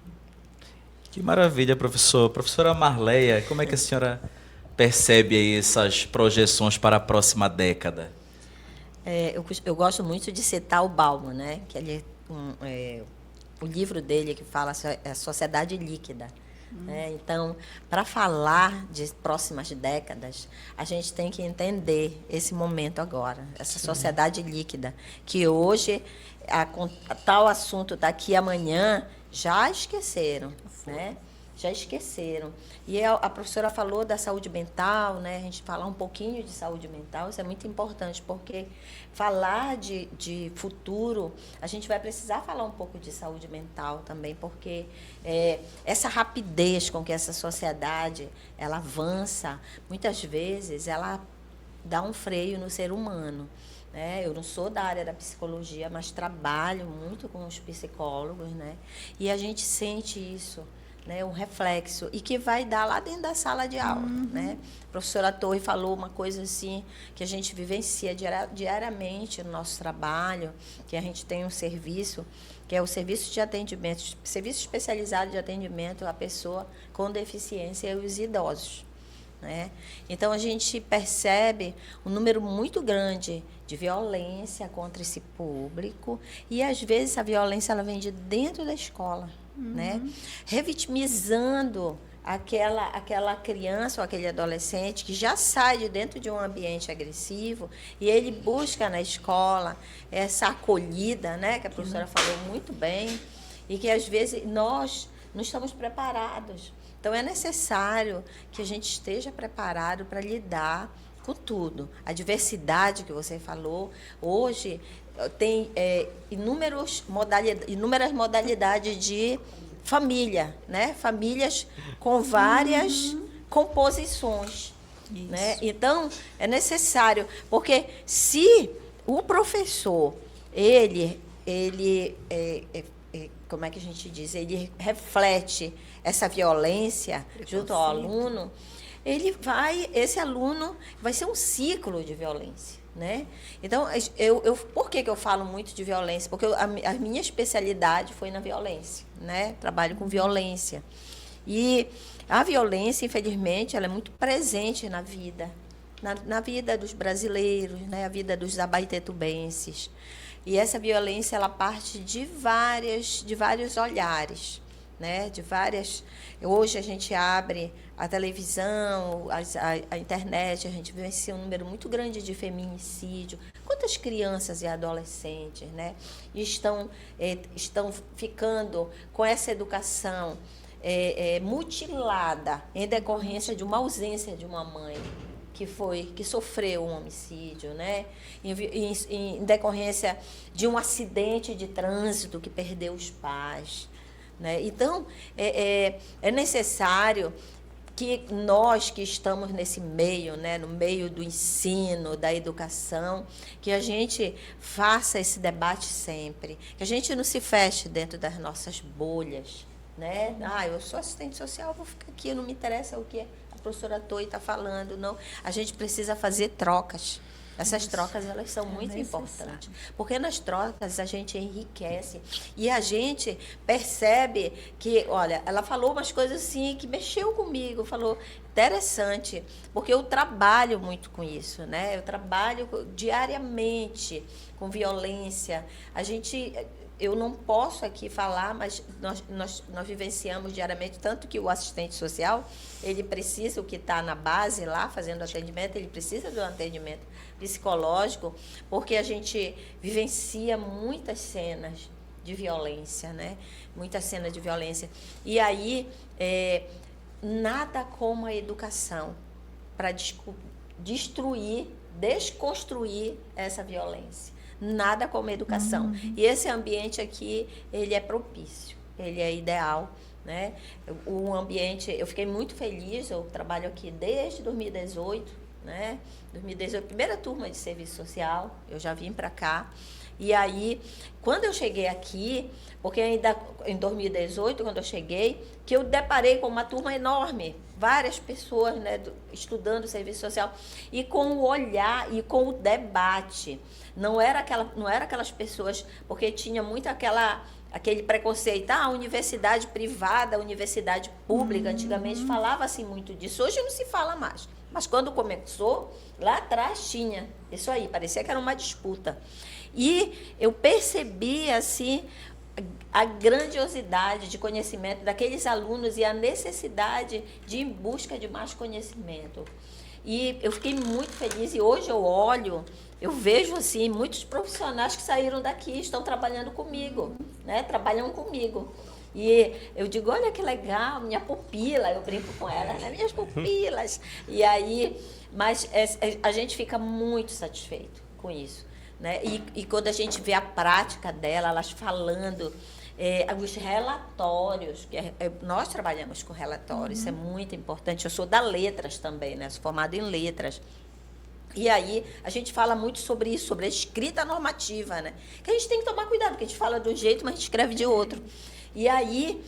Que maravilha, professor. Professora Marleia, como é que a senhora percebe aí essas projeções para a próxima década? Eu gosto muito de citar o Bauman, né? Que ele, o livro dele que fala a sociedade líquida. Né? Então, para falar de próximas décadas, a gente tem que entender esse momento agora, essa sociedade líquida, que hoje, tal assunto daqui amanhã, já esqueceram, né? Já esqueceram. E a professora falou da saúde mental, né? A gente falar um pouquinho de saúde mental, isso é muito importante, porque falar de futuro, a gente vai precisar falar um pouco de saúde mental também, porque essa rapidez com que essa sociedade ela avança, muitas vezes ela dá um freio no ser humano. Eu não sou da área da psicologia, mas trabalho muito com os psicólogos, né? E a gente sente isso, né, um reflexo, e que vai dar lá dentro da sala de aula. Né? A professora Torre falou uma coisa assim, que a gente vivencia diariamente no nosso trabalho, que a gente tem um serviço, que é o serviço de atendimento, serviço especializado de atendimento à pessoa com deficiência e os idosos. né? Então, a gente percebe um número muito grande de violência contra esse público e, às vezes, a violência ela vem de dentro da escola, né? Revitimizando aquela criança ou aquele adolescente que já sai de dentro de um ambiente agressivo e ele busca na escola essa acolhida, né? Que a professora falou muito bem, e que, às vezes, nós não estamos preparados. Então, é necessário que a gente esteja preparado para lidar com tudo. A diversidade que você falou, hoje tem inúmeras modalidades de família, né? Famílias com várias composições. Né? Então, é necessário, porque se o professor, como é que a gente diz? Ele reflete essa violência junto ao aluno, esse aluno vai ser um ciclo de violência, né? Então, por que eu falo muito de violência? Porque a minha especialidade foi na violência, né? Trabalho com violência. E a violência, infelizmente, ela é muito presente na vida, na vida dos brasileiros, né? A vida dos abaetetubenses. E essa violência, ela parte de vários olhares, né? Hoje a gente abre a televisão, a internet, a gente vê um número muito grande de feminicídio. Quantas crianças e adolescentes, né, estão ficando com essa educação mutilada em decorrência de uma ausência de uma mãe que sofreu um homicídio, né? Em decorrência de um acidente de trânsito que perdeu os pais, né? Então, é necessário que nós que estamos nesse meio, né, no meio do ensino, da educação, que a gente faça esse debate sempre, que a gente não se feche dentro das nossas bolhas, né? Eu sou assistente social, vou ficar aqui, não me interessa o que a professora Toi está falando, não. A gente precisa fazer trocas. Essas trocas, elas são muito importantes, porque nas trocas a gente enriquece e a gente percebe que, olha, ela falou umas coisas assim que mexeu comigo, falou interessante, porque eu trabalho muito com isso, né? Eu trabalho diariamente com violência. Eu não posso aqui falar, mas nós vivenciamos diariamente, tanto que o assistente social, ele precisa, o que está na base lá, fazendo atendimento, ele precisa de um atendimento psicológico, porque a gente vivencia muitas cenas de violência, né? Muitas cenas de violência. E aí, nada como a educação para desconstruir essa violência. Nada como educação. E esse ambiente aqui, ele é propício, ele é ideal, né? O ambiente, eu fiquei muito feliz, eu trabalho aqui desde 2018, né? 2018, primeira turma de serviço social, eu já vim para cá. E aí, quando eu cheguei aqui, porque ainda em 2018, quando eu cheguei, que eu deparei com uma turma enorme, várias pessoas, né, estudando serviço social, e com o olhar e com o debate. Não era aquelas pessoas, porque tinha muito aquele preconceito, universidade privada, universidade pública, antigamente falava-se muito disso, hoje não se fala mais. Mas quando começou, lá atrás tinha isso aí, parecia que era uma disputa. E eu percebi, assim, a grandiosidade de conhecimento daqueles alunos e a necessidade de ir em busca de mais conhecimento. E eu fiquei muito feliz, e hoje eu vejo, assim, muitos profissionais que saíram daqui, estão trabalhando comigo, né? Trabalham comigo. E eu digo, olha que legal, minha pupila, eu brinco com elas, né? Minhas pupilas. E aí, mas a gente fica muito satisfeito com isso, né? E quando a gente vê a prática dela, elas falando, os relatórios, nós trabalhamos com relatórios, isso é muito importante. Eu sou da letras também, né? Sou formada em letras. E aí, a gente fala muito sobre isso, sobre a escrita normativa, né? Que a gente tem que tomar cuidado, porque a gente fala de um jeito, mas a gente escreve de outro. E aí,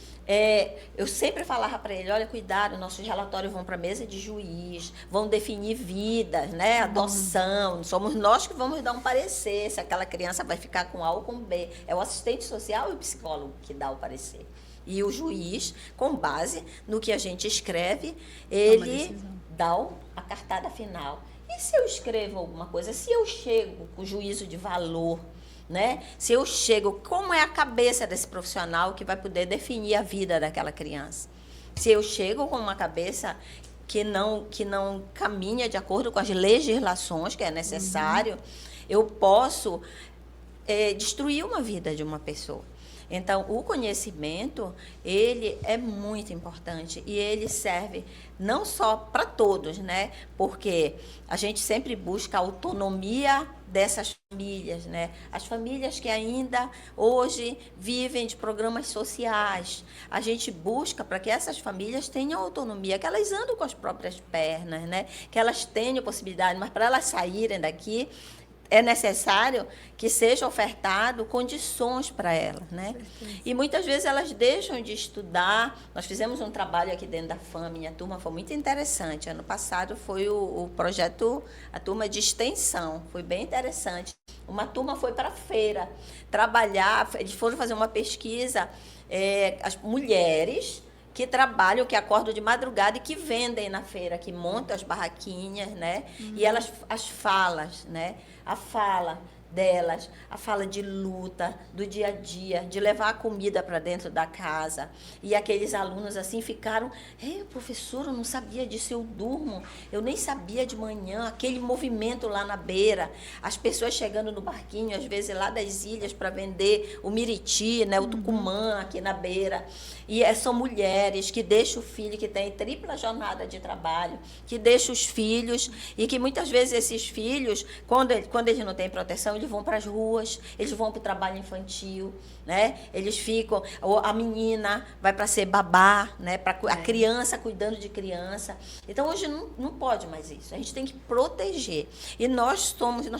eu sempre falava para ele, olha, cuidado, nossos relatórios vão para a mesa de juiz, vão definir vidas, né? Adoção, somos nós que vamos dar um parecer, se aquela criança vai ficar com A ou com B. É o assistente social e o psicólogo que dá o parecer. E o juiz, com base no que a gente escreve, ele dar a cartada final. E se eu escrevo alguma coisa? Se eu chego com juízo de valor, né? Se eu chego, como é a cabeça desse profissional que vai poder definir a vida daquela criança? Se eu chego com uma cabeça que não caminha de acordo com as legislações que é necessário, eu posso destruir uma vida de uma pessoa. Então, o conhecimento, ele é muito importante e ele serve não só para todos, né? Porque a gente sempre busca a autonomia dessas famílias, né? As famílias que ainda hoje vivem de programas sociais. A gente busca para que essas famílias tenham autonomia, que elas andam com as próprias pernas, né? Que elas tenham possibilidade, mas para elas saírem daqui, é necessário que seja ofertado condições para elas, né? E muitas vezes elas deixam de estudar. Nós fizemos um trabalho aqui dentro da FAM, minha turma foi muito interessante. Ano passado foi o projeto, a turma de extensão, foi bem interessante. Uma turma foi para a feira trabalhar, eles foram fazer uma pesquisa, as mulheres que trabalham, que acordam de madrugada e que vendem na feira, que montam as barraquinhas, né? E elas, as falas, né? A fala delas, a fala de luta, do dia a dia, de levar a comida para dentro da casa. E aqueles alunos assim ficaram, professor, eu não sabia disso, eu durmo, eu nem sabia de manhã, aquele movimento lá na beira, as pessoas chegando no barquinho, às vezes lá das ilhas para vender o miriti, né, o tucumã aqui na beira. E são mulheres que deixam o filho, que tem tripla jornada de trabalho, que deixam os filhos, e que muitas vezes esses filhos, quando eles não têm proteção, eles vão para as ruas, eles vão para o trabalho infantil, né? Eles ficam, a menina vai para ser babá, né? A criança cuidando de criança. Então, hoje não pode mais isso. A gente tem que proteger. E nós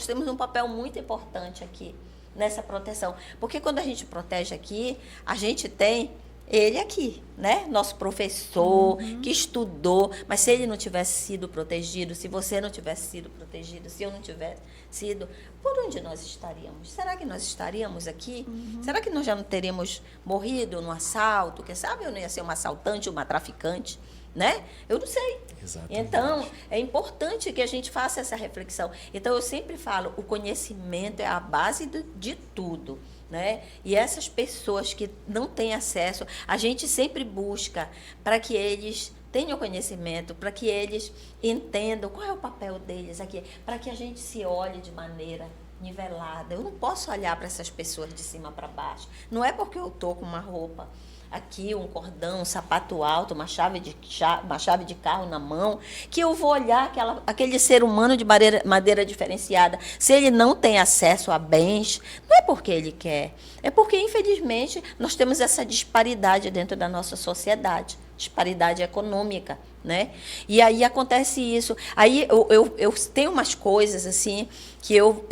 temos um papel muito importante aqui nessa proteção. Porque quando a gente protege aqui, a gente tem ele aqui, né? Nosso professor, que estudou, mas se ele não tivesse sido protegido, se você não tivesse sido protegido, se eu não tivesse sido, por onde nós estaríamos? Será que nós estaríamos aqui? Será que nós já não teríamos morrido num assalto? Quem sabe eu não ia ser uma assaltante, uma traficante, né? Eu não sei. Exatamente. Então, é importante que a gente faça essa reflexão. Então, eu sempre falo, o conhecimento é a base de tudo, né? E essas pessoas que não têm acesso, a gente sempre busca para que eles tenham conhecimento, para que eles entendam qual é o papel deles aqui, para que a gente se olhe de maneira nivelada. Eu não posso olhar para essas pessoas de cima para baixo. Não é porque eu estou com uma roupa aqui, um cordão, um sapato alto, uma chave de carro na mão, que eu vou olhar aquele ser humano de madeira diferenciada. Se ele não tem acesso a bens, não é porque ele quer, é porque, infelizmente, nós temos essa disparidade dentro da nossa sociedade, disparidade econômica, né? E aí acontece isso. Aí eu tenho umas coisas assim que eu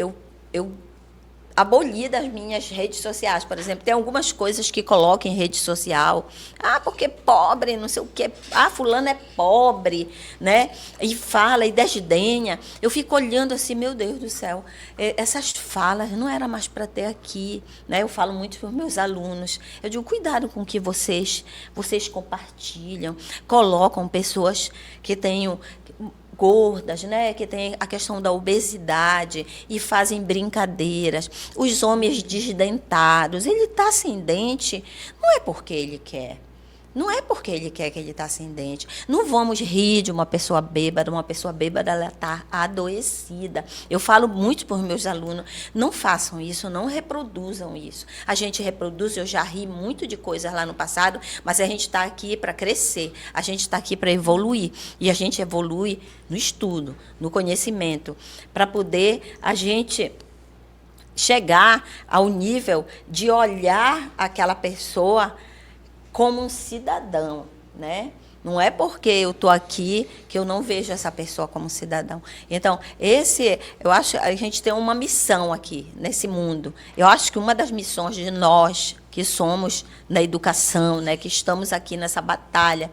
aboli das minhas redes sociais, por exemplo. Tem algumas coisas que coloco em rede social. Porque pobre, não sei o quê. Fulano é pobre, né? E fala, e desdenha. Eu fico olhando assim, meu Deus do céu, essas falas não era mais para ter aqui, né? Eu falo muito para os meus alunos. Eu digo, cuidado com o que vocês compartilham. Colocam pessoas que tenham gordas, né, que tem a questão da obesidade e fazem brincadeiras. Os homens desdentados, ele está sem dente, não é porque ele quer. Não é porque ele quer que ele está sem dente. Não vamos rir de uma pessoa bêbada. Uma pessoa bêbada, ela está adoecida. Eu falo muito para os meus alunos, não façam isso, não reproduzam isso. A gente reproduz, eu já ri muito de coisas lá no passado, mas a gente está aqui para crescer, a gente está aqui para evoluir. E a gente evolui no estudo, no conhecimento, para poder a gente chegar ao nível de olhar aquela pessoa como um cidadão, né? Não é porque eu estou aqui que eu não vejo essa pessoa como cidadão. Então, eu acho que a gente tem uma missão aqui, nesse mundo. Eu acho que uma das missões de nós, que somos na educação, né, que estamos aqui nessa batalha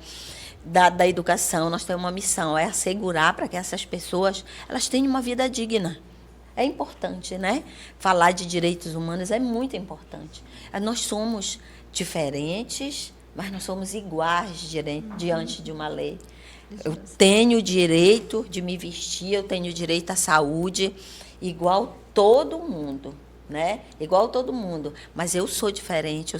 da educação, nós temos uma missão, é assegurar para que essas pessoas elas tenham uma vida digna. É importante, né? Falar de direitos humanos é muito importante. Nós somos diferentes, mas nós somos iguais diante de uma lei. Eu tenho o direito de me vestir, eu tenho direito à saúde, igual todo mundo, né? Igual todo mundo. Mas eu sou diferente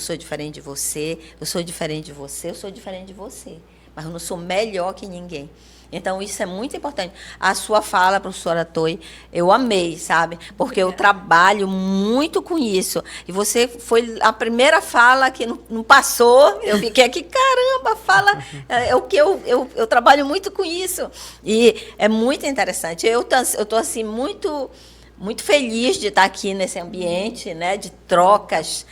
de você, eu sou diferente de você, eu sou diferente de você. Mas eu não sou melhor que ninguém. Então, isso é muito importante. A sua fala, professora Toi, eu amei, sabe? Porque eu trabalho muito com isso. E você foi a primeira fala que não passou. Eu fiquei aqui, caramba, fala. É o que eu trabalho muito com isso. E é muito interessante. Eu estou assim, muito feliz de estar aqui nesse ambiente, né, de trocas.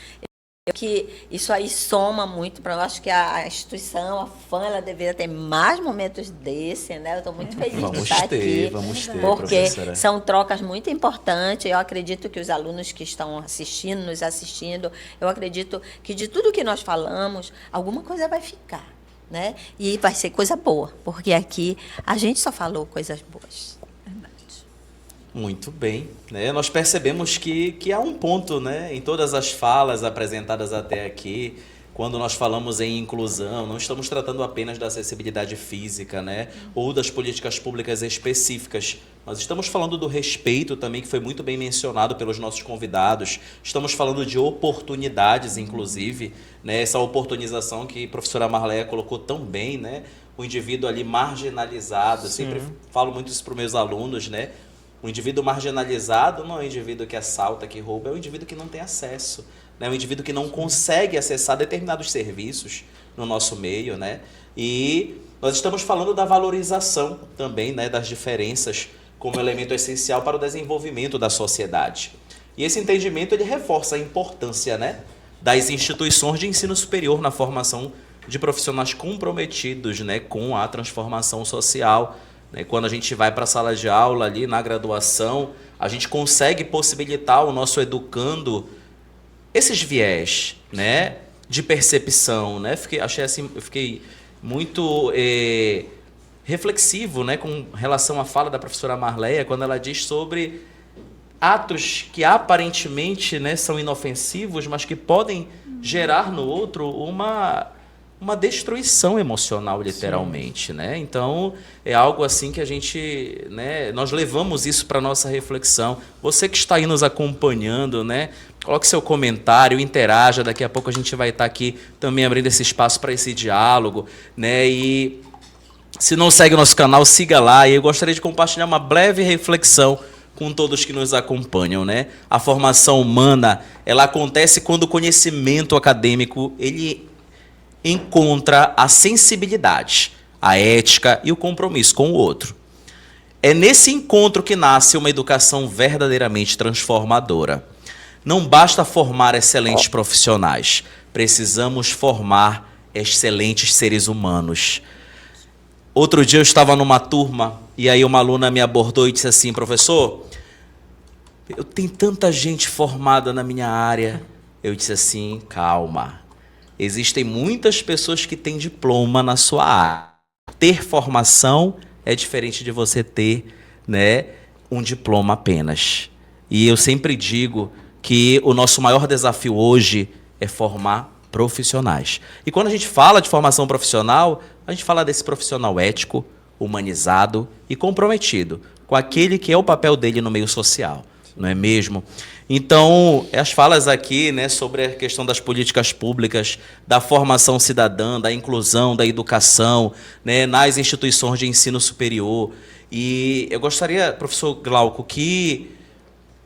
Que isso aí soma muito para eu acho que a instituição, a FAM, ela deveria ter mais momentos desse, né? Eu estou muito feliz de estar aqui, vamos ter, porque professora. são trocas muito importantes. Eu acredito que os alunos que estão assistindo, nos assistindo, eu acredito que de tudo que nós falamos, alguma coisa vai ficar, né? E vai ser coisa boa, porque aqui a gente só falou coisas boas. Muito bem, né? Nós percebemos que há um ponto, né, em todas as falas apresentadas até aqui, quando nós falamos em inclusão, não estamos tratando apenas da acessibilidade física, né, ou das políticas públicas específicas. Nós estamos falando do respeito também, que foi muito bem mencionado pelos nossos convidados. Estamos falando de oportunidades, inclusive, né, essa oportunização que a professora Marleia colocou tão bem, né, o indivíduo ali marginalizado. Eu sempre falo muito isso para os meus alunos, né? O indivíduo marginalizado não é o indivíduo que assalta, que rouba, é o indivíduo que não tem acesso, né? É o indivíduo que não consegue acessar determinados serviços no nosso meio, né? E nós estamos falando da valorização também, né, das diferenças como elemento essencial para o desenvolvimento da sociedade. E esse entendimento ele reforça a importância, né, das instituições de ensino superior na formação de profissionais comprometidos, né, com a transformação social. Quando a gente vai para a sala de aula ali na graduação, a gente consegue possibilitar ao nosso educando esses viés, né, de percepção, né? Eu fiquei muito reflexivo, né, com relação à fala da professora Marleia, quando ela diz sobre atos que aparentemente, né, são inofensivos, mas que podem gerar no outro uma destruição emocional, literalmente, né? Então, é algo assim que a gente, né, nós levamos isso para a nossa reflexão. Você que está aí nos acompanhando, né, coloque seu comentário, interaja. Daqui a pouco a gente vai estar aqui também abrindo esse espaço para esse diálogo, né? E se não segue o nosso canal, siga lá. E eu gostaria de compartilhar uma breve reflexão com todos que nos acompanham, né? A formação humana, ela acontece quando o conhecimento acadêmico, ele encontra a sensibilidade, a ética e o compromisso com o outro. É nesse encontro que nasce uma educação verdadeiramente transformadora. Não basta formar excelentes profissionais, precisamos formar excelentes seres humanos. Outro dia eu estava numa turma e aí uma aluna me abordou e disse assim: professor, eu tenho tanta gente formada na minha área. Eu disse assim: calma. Existem muitas pessoas que têm diploma na sua área. Ter formação é diferente de você ter, né, um diploma apenas. E eu sempre digo que o nosso maior desafio hoje é formar profissionais. E quando a gente fala de formação profissional, a gente fala desse profissional ético, humanizado e comprometido com aquele que é o papel dele no meio social, não é mesmo? Então, as falas aqui, né, sobre a questão das políticas públicas, da formação cidadã, da inclusão, da educação, né, nas instituições de ensino superior. E eu gostaria, professor Glauco, que,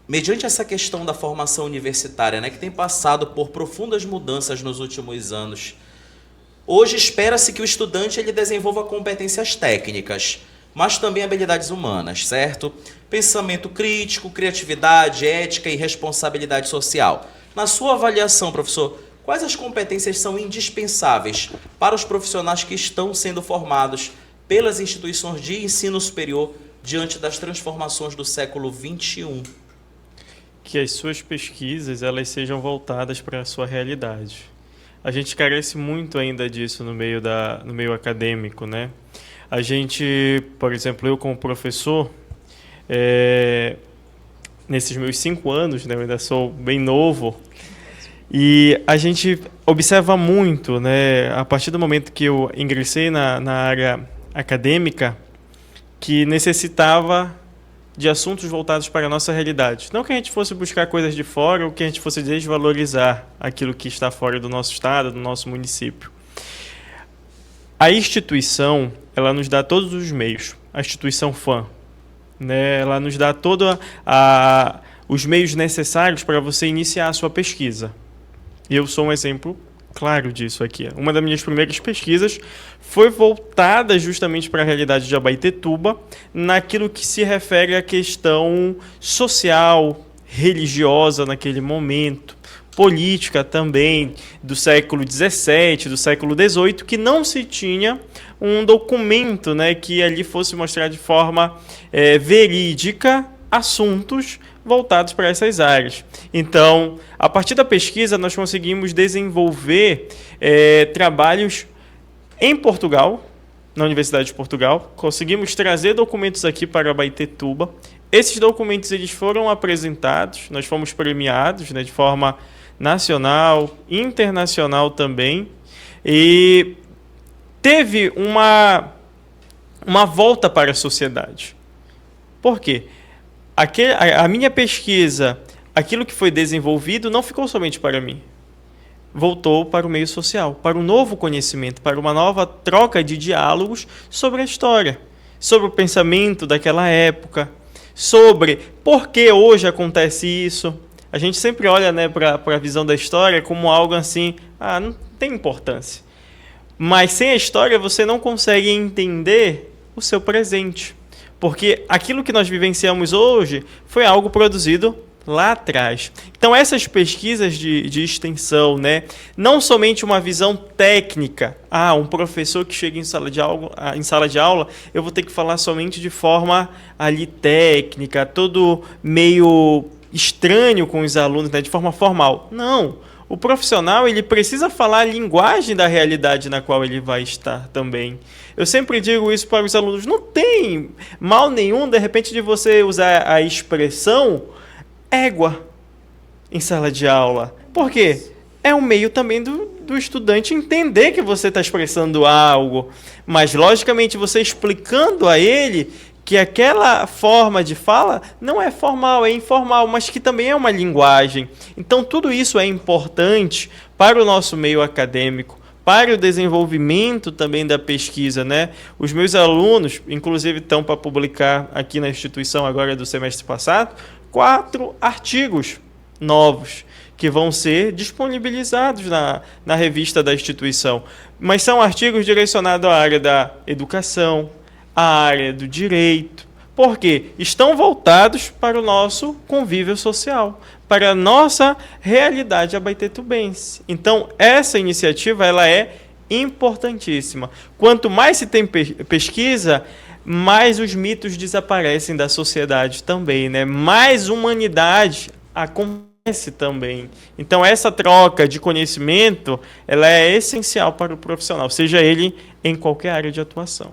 mediante essa questão da formação universitária, né, que tem passado por profundas mudanças nos últimos anos, hoje espera-se que o estudante ele desenvolva competências técnicas, mas também habilidades humanas, certo? Pensamento crítico, criatividade, ética e responsabilidade social. Na sua avaliação, professor, quais as competências são indispensáveis para os profissionais que estão sendo formados pelas instituições de ensino superior diante das transformações do século XXI? Que as suas pesquisas elas sejam voltadas para a sua realidade. A gente carece muito ainda disso no meio acadêmico, né? A gente, por exemplo, eu como professor, nesses meus 5 anos, né, eu ainda sou bem novo, e a gente observa muito, né, a partir do momento que eu ingressei na área acadêmica que necessitava de assuntos voltados para a nossa realidade. Não que a gente fosse buscar coisas de fora ou que a gente fosse desvalorizar aquilo que está fora do nosso estado, do nosso município. A instituição, ela nos dá todos os meios. A instituição FAM, né? Ela nos dá todos os meios necessários para você iniciar a sua pesquisa. E eu sou um exemplo claro disso aqui. Uma das minhas primeiras pesquisas foi voltada justamente para a realidade de Abaetetuba, naquilo que se refere à questão social, religiosa naquele momento, política também, do século XVII, do século XVIII, que não se tinha um documento, né, que ali fosse mostrar de forma verídica assuntos voltados para essas áreas. Então, a partir da pesquisa, nós conseguimos desenvolver trabalhos em Portugal, na Universidade de Portugal. Conseguimos trazer documentos aqui para Abaetetuba. Esses documentos eles foram apresentados, nós fomos premiados, né, de forma nacional, internacional também. E teve uma volta para a sociedade. Por quê? A minha pesquisa, aquilo que foi desenvolvido, não ficou somente para mim. Voltou para o meio social, para um novo conhecimento, para uma nova troca de diálogos sobre a história, sobre o pensamento daquela época, sobre por que hoje acontece isso. A gente sempre olha, né, para a visão da história como algo assim, não tem importância. Mas sem a história você não consegue entender o seu presente. Porque aquilo que nós vivenciamos hoje foi algo produzido lá atrás. Então, essas pesquisas de extensão, né, não somente uma visão técnica, um professor que chega em sala de aula, eu vou ter que falar somente de forma ali técnica, todo meio estranho com os alunos, né, de forma formal. Não. O profissional ele precisa falar a linguagem da realidade na qual ele vai estar também. Eu sempre digo isso para os alunos. Não tem mal nenhum, de repente, de você usar a expressão égua em sala de aula. Por quê? É um meio também do estudante entender que você está expressando algo. Mas, logicamente, você explicando a ele que aquela forma de fala não é formal, é informal, mas que também é uma linguagem. Então, tudo isso é importante para o nosso meio acadêmico, para o desenvolvimento também da pesquisa, né? Os meus alunos, inclusive, estão para publicar aqui na instituição agora do semestre passado, 4 artigos novos que vão ser disponibilizados na revista da instituição. Mas são artigos direcionados à área da educação, a área do direito, porque estão voltados para o nosso convívio social, para a nossa realidade abaetetubense. Então, essa iniciativa ela é importantíssima. Quanto mais se tem pesquisa, mais os mitos desaparecem da sociedade também, né? Mais humanidade acontece também. Então, essa troca de conhecimento ela é essencial para o profissional, seja ele em qualquer área de atuação.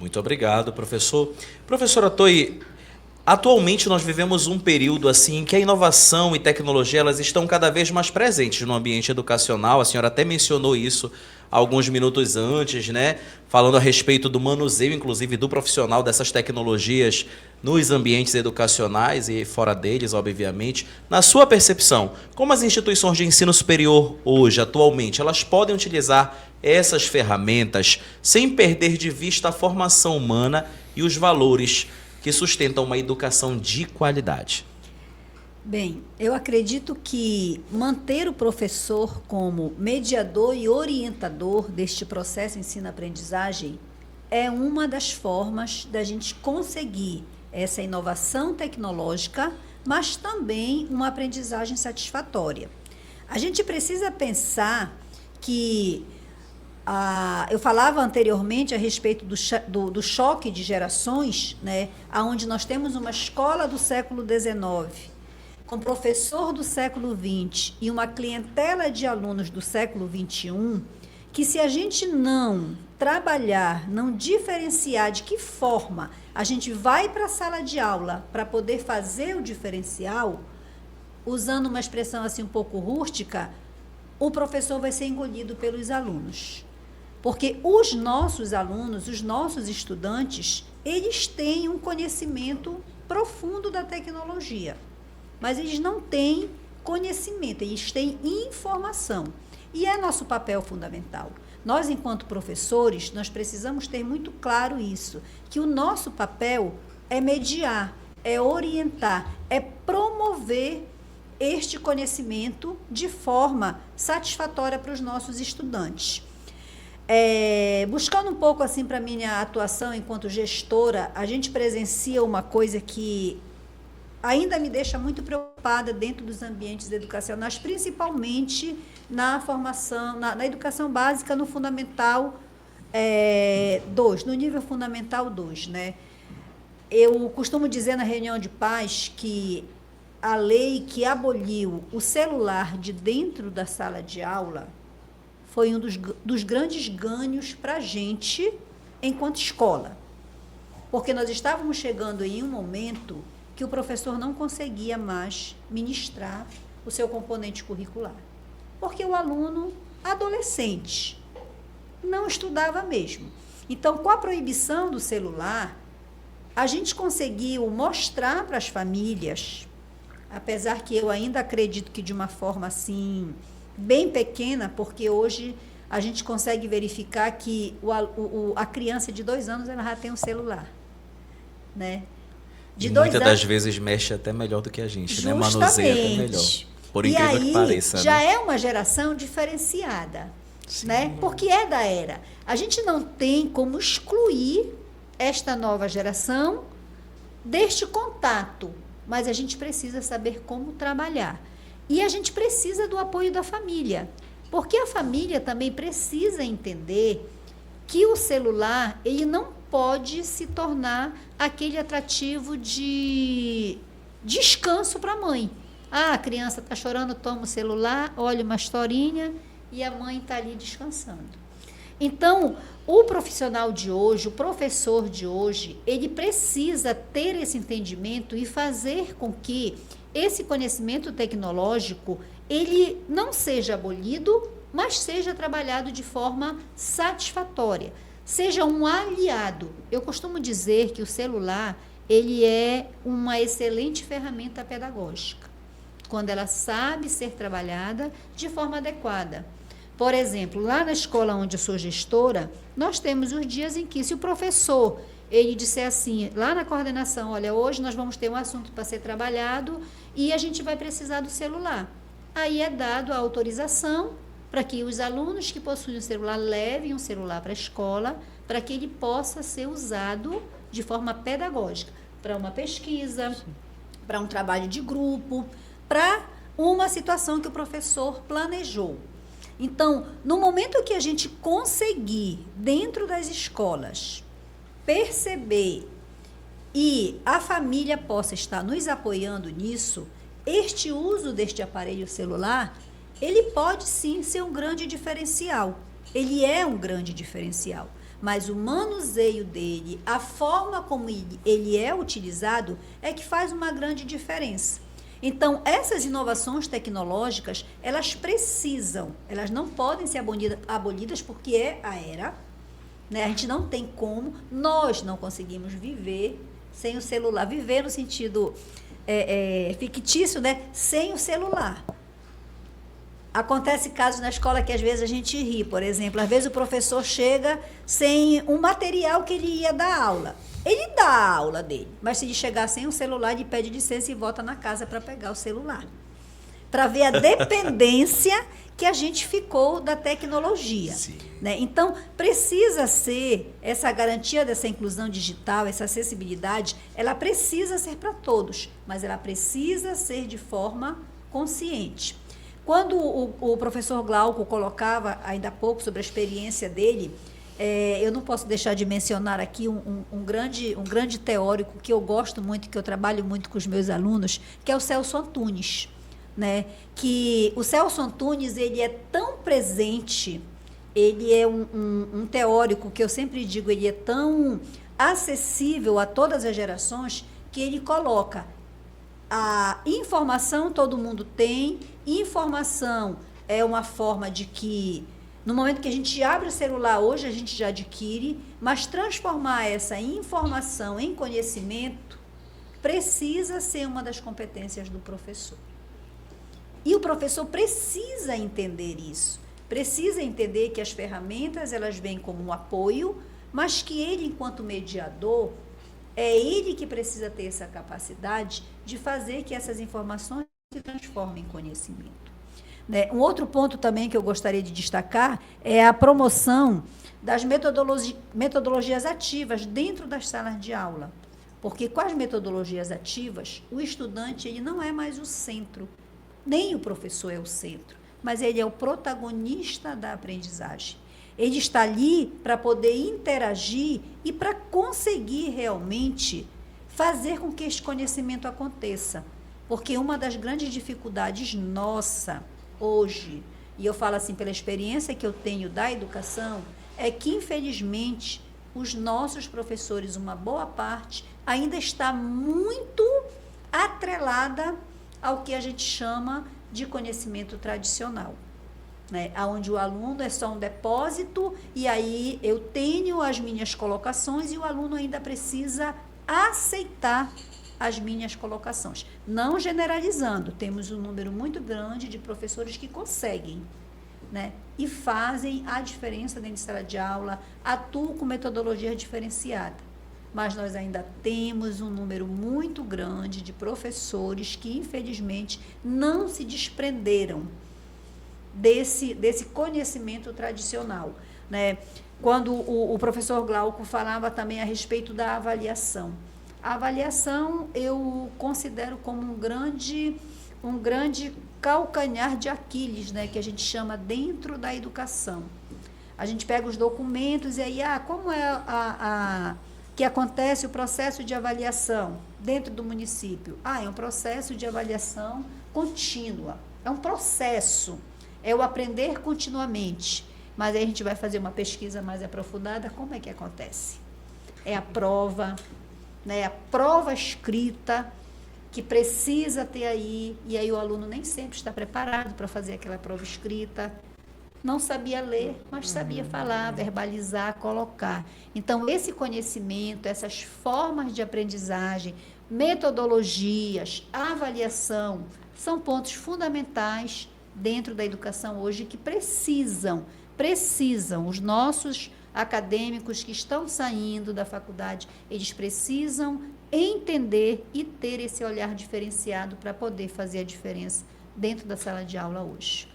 Muito obrigado, professor. Professora Toi, atualmente nós vivemos um período assim que a inovação e tecnologia elas estão cada vez mais presentes no ambiente educacional. A senhora até mencionou isso alguns minutos antes, né? Falando a respeito do manuseio, inclusive, do profissional dessas tecnologias nos ambientes educacionais e fora deles, obviamente. Na sua percepção, como as instituições de ensino superior hoje, atualmente, elas podem utilizar essas ferramentas sem perder de vista a formação humana e os valores que sustentam uma educação de qualidade? Bem, eu acredito que manter o professor como mediador e orientador deste processo ensino-aprendizagem é uma das formas da gente conseguir essa inovação tecnológica, mas também uma aprendizagem satisfatória. A gente precisa pensar que eu falava anteriormente a respeito do choque de gerações, né, onde nós temos uma escola do século XIX, com professor do século XX e uma clientela de alunos do século XXI, que se a gente não trabalhar, não diferenciar de que forma a gente vai para a sala de aula para poder fazer o diferencial, usando uma expressão assim um pouco rústica, o professor vai ser engolido pelos alunos. Porque os nossos alunos, os nossos estudantes, eles têm um conhecimento profundo da tecnologia, mas eles não têm conhecimento, eles têm informação. E é nosso papel fundamental. Nós, enquanto professores, nós precisamos ter muito claro isso, que o nosso papel é mediar, é orientar, é promover este conhecimento de forma satisfatória para os nossos estudantes. Buscando um pouco assim para a minha atuação enquanto gestora, a gente presencia uma coisa que ainda me deixa muito preocupada dentro dos ambientes educacionais, principalmente na formação, na educação básica, no Fundamental 2, no nível Fundamental 2, né? Eu costumo dizer na reunião de pais que a lei que aboliu o celular de dentro da sala de aula foi um dos grandes ganhos para a gente enquanto escola. Porque nós estávamos chegando em um momento que o professor não conseguia mais ministrar o seu componente curricular. Porque o aluno adolescente não estudava mesmo. Então, com a proibição do celular, a gente conseguiu mostrar para as famílias, apesar que eu ainda acredito que de uma forma assim, bem pequena, porque hoje a gente consegue verificar que a criança de 2 anos ela já tem um celular, né? E muitas das vezes mexe até melhor do que a gente, né? Manuseia até melhor. Por incrível que pareça. Já né? é uma geração diferenciada, né? Porque é da era. A gente não tem como excluir esta nova geração deste contato, mas a gente precisa saber como trabalhar. E a gente precisa do apoio da família, porque a família também precisa entender que o celular, ele não pode se tornar aquele atrativo de descanso para a mãe. Ah, a criança está chorando, toma o celular, olha uma historinha e a mãe está ali descansando. Então, o profissional de hoje, o professor de hoje, ele precisa ter esse entendimento e fazer com que esse conhecimento tecnológico, ele não seja abolido, mas seja trabalhado de forma satisfatória, seja um aliado. Eu costumo dizer que o celular, ele é uma excelente ferramenta pedagógica, quando ela sabe ser trabalhada de forma adequada. Por exemplo, lá na escola onde eu sou gestora, nós temos os dias em que, se o professor, ele disser assim, lá na coordenação, olha, hoje nós vamos ter um assunto para ser trabalhado e a gente vai precisar do celular. Aí é dado a autorização para que os alunos que possuem o celular levem um celular para a escola, para que ele possa ser usado de forma pedagógica, para uma pesquisa, para um trabalho de grupo, para uma situação que o professor planejou. Então, no momento que a gente conseguir, dentro das escolas, perceber e a família possa estar nos apoiando nisso, este uso deste aparelho celular, ele pode sim ser um grande diferencial. Ele é um grande diferencial, mas o manuseio dele, a forma como ele é utilizado, é que faz uma grande diferença. Então, essas inovações tecnológicas, elas não podem ser abolidas porque é a era, né? A gente não tem como, nós não conseguimos viver sem o celular, viver no sentido fictício, né? Sem o celular. Acontece casos na escola que às vezes a gente ri, por exemplo, às vezes o professor chega sem um material que ele ia dar aula. Ele dá a aula dele, mas se ele chegar sem o celular, ele pede licença e volta na casa para pegar o celular. Para ver a dependência que a gente ficou da tecnologia. Né? Então, precisa ser essa garantia dessa inclusão digital, essa acessibilidade, ela precisa ser para todos, mas ela precisa ser de forma consciente. Quando o professor Glauco colocava ainda há pouco sobre a experiência dele, eu não posso deixar de mencionar aqui um grande teórico que eu gosto muito, que eu trabalho muito com os meus alunos, que é o Celso Antunes, né? Que o Celso Antunes, ele é tão presente, ele é um teórico que eu sempre digo, ele é tão acessível a todas as gerações, que ele coloca a informação todo mundo tem, informação é uma forma de que No momento que a gente abre o celular hoje, a gente já adquire, mas transformar essa informação em conhecimento precisa ser uma das competências do professor. E o professor precisa entender isso, precisa entender que as ferramentas elas vêm como um apoio, mas que ele, enquanto mediador, é ele que precisa ter essa capacidade de fazer que essas informações se transformem em conhecimento. Um outro ponto também que eu gostaria de destacar é a promoção das metodologias ativas dentro das salas de aula. Porque com as metodologias ativas, o estudante ele não é mais o centro, nem o professor é o centro, mas ele é o protagonista da aprendizagem. Ele está ali para poder interagir e para conseguir realmente fazer com que esse conhecimento aconteça. Porque uma das grandes dificuldades nossa hoje, e eu falo assim pela experiência que eu tenho da educação, é que, infelizmente, os nossos professores, uma boa parte, ainda está muito atrelada ao que a gente chama de conhecimento tradicional, né? Onde o aluno é só um depósito, e aí eu tenho as minhas colocações e o aluno ainda precisa aceitar as minhas colocações. Não generalizando, temos um número muito grande de professores que conseguem, né? E fazem a diferença dentro de sala de aula, atuam com metodologia diferenciada. Mas nós ainda temos um número muito grande de professores que, infelizmente, não se desprenderam desse conhecimento tradicional, né? Quando o professor Glauco falava também a respeito da avaliação. A avaliação eu considero como um grande calcanhar de Aquiles, né, que a gente chama dentro da educação. A gente pega os documentos e aí, como é que acontece o processo de avaliação dentro do município? É um processo de avaliação contínua, é um processo, é o aprender continuamente. Mas aí a gente vai fazer uma pesquisa mais aprofundada, como é que acontece? É a prova, né, a prova escrita que precisa ter aí, e aí o aluno nem sempre está preparado para fazer aquela prova escrita, não sabia ler, mas sabia falar, verbalizar, colocar. Então, esse conhecimento, essas formas de aprendizagem, metodologias, avaliação, são pontos fundamentais dentro da educação hoje que precisam, os nossos acadêmicos que estão saindo da faculdade, eles precisam entender e ter esse olhar diferenciado para poder fazer a diferença dentro da sala de aula hoje.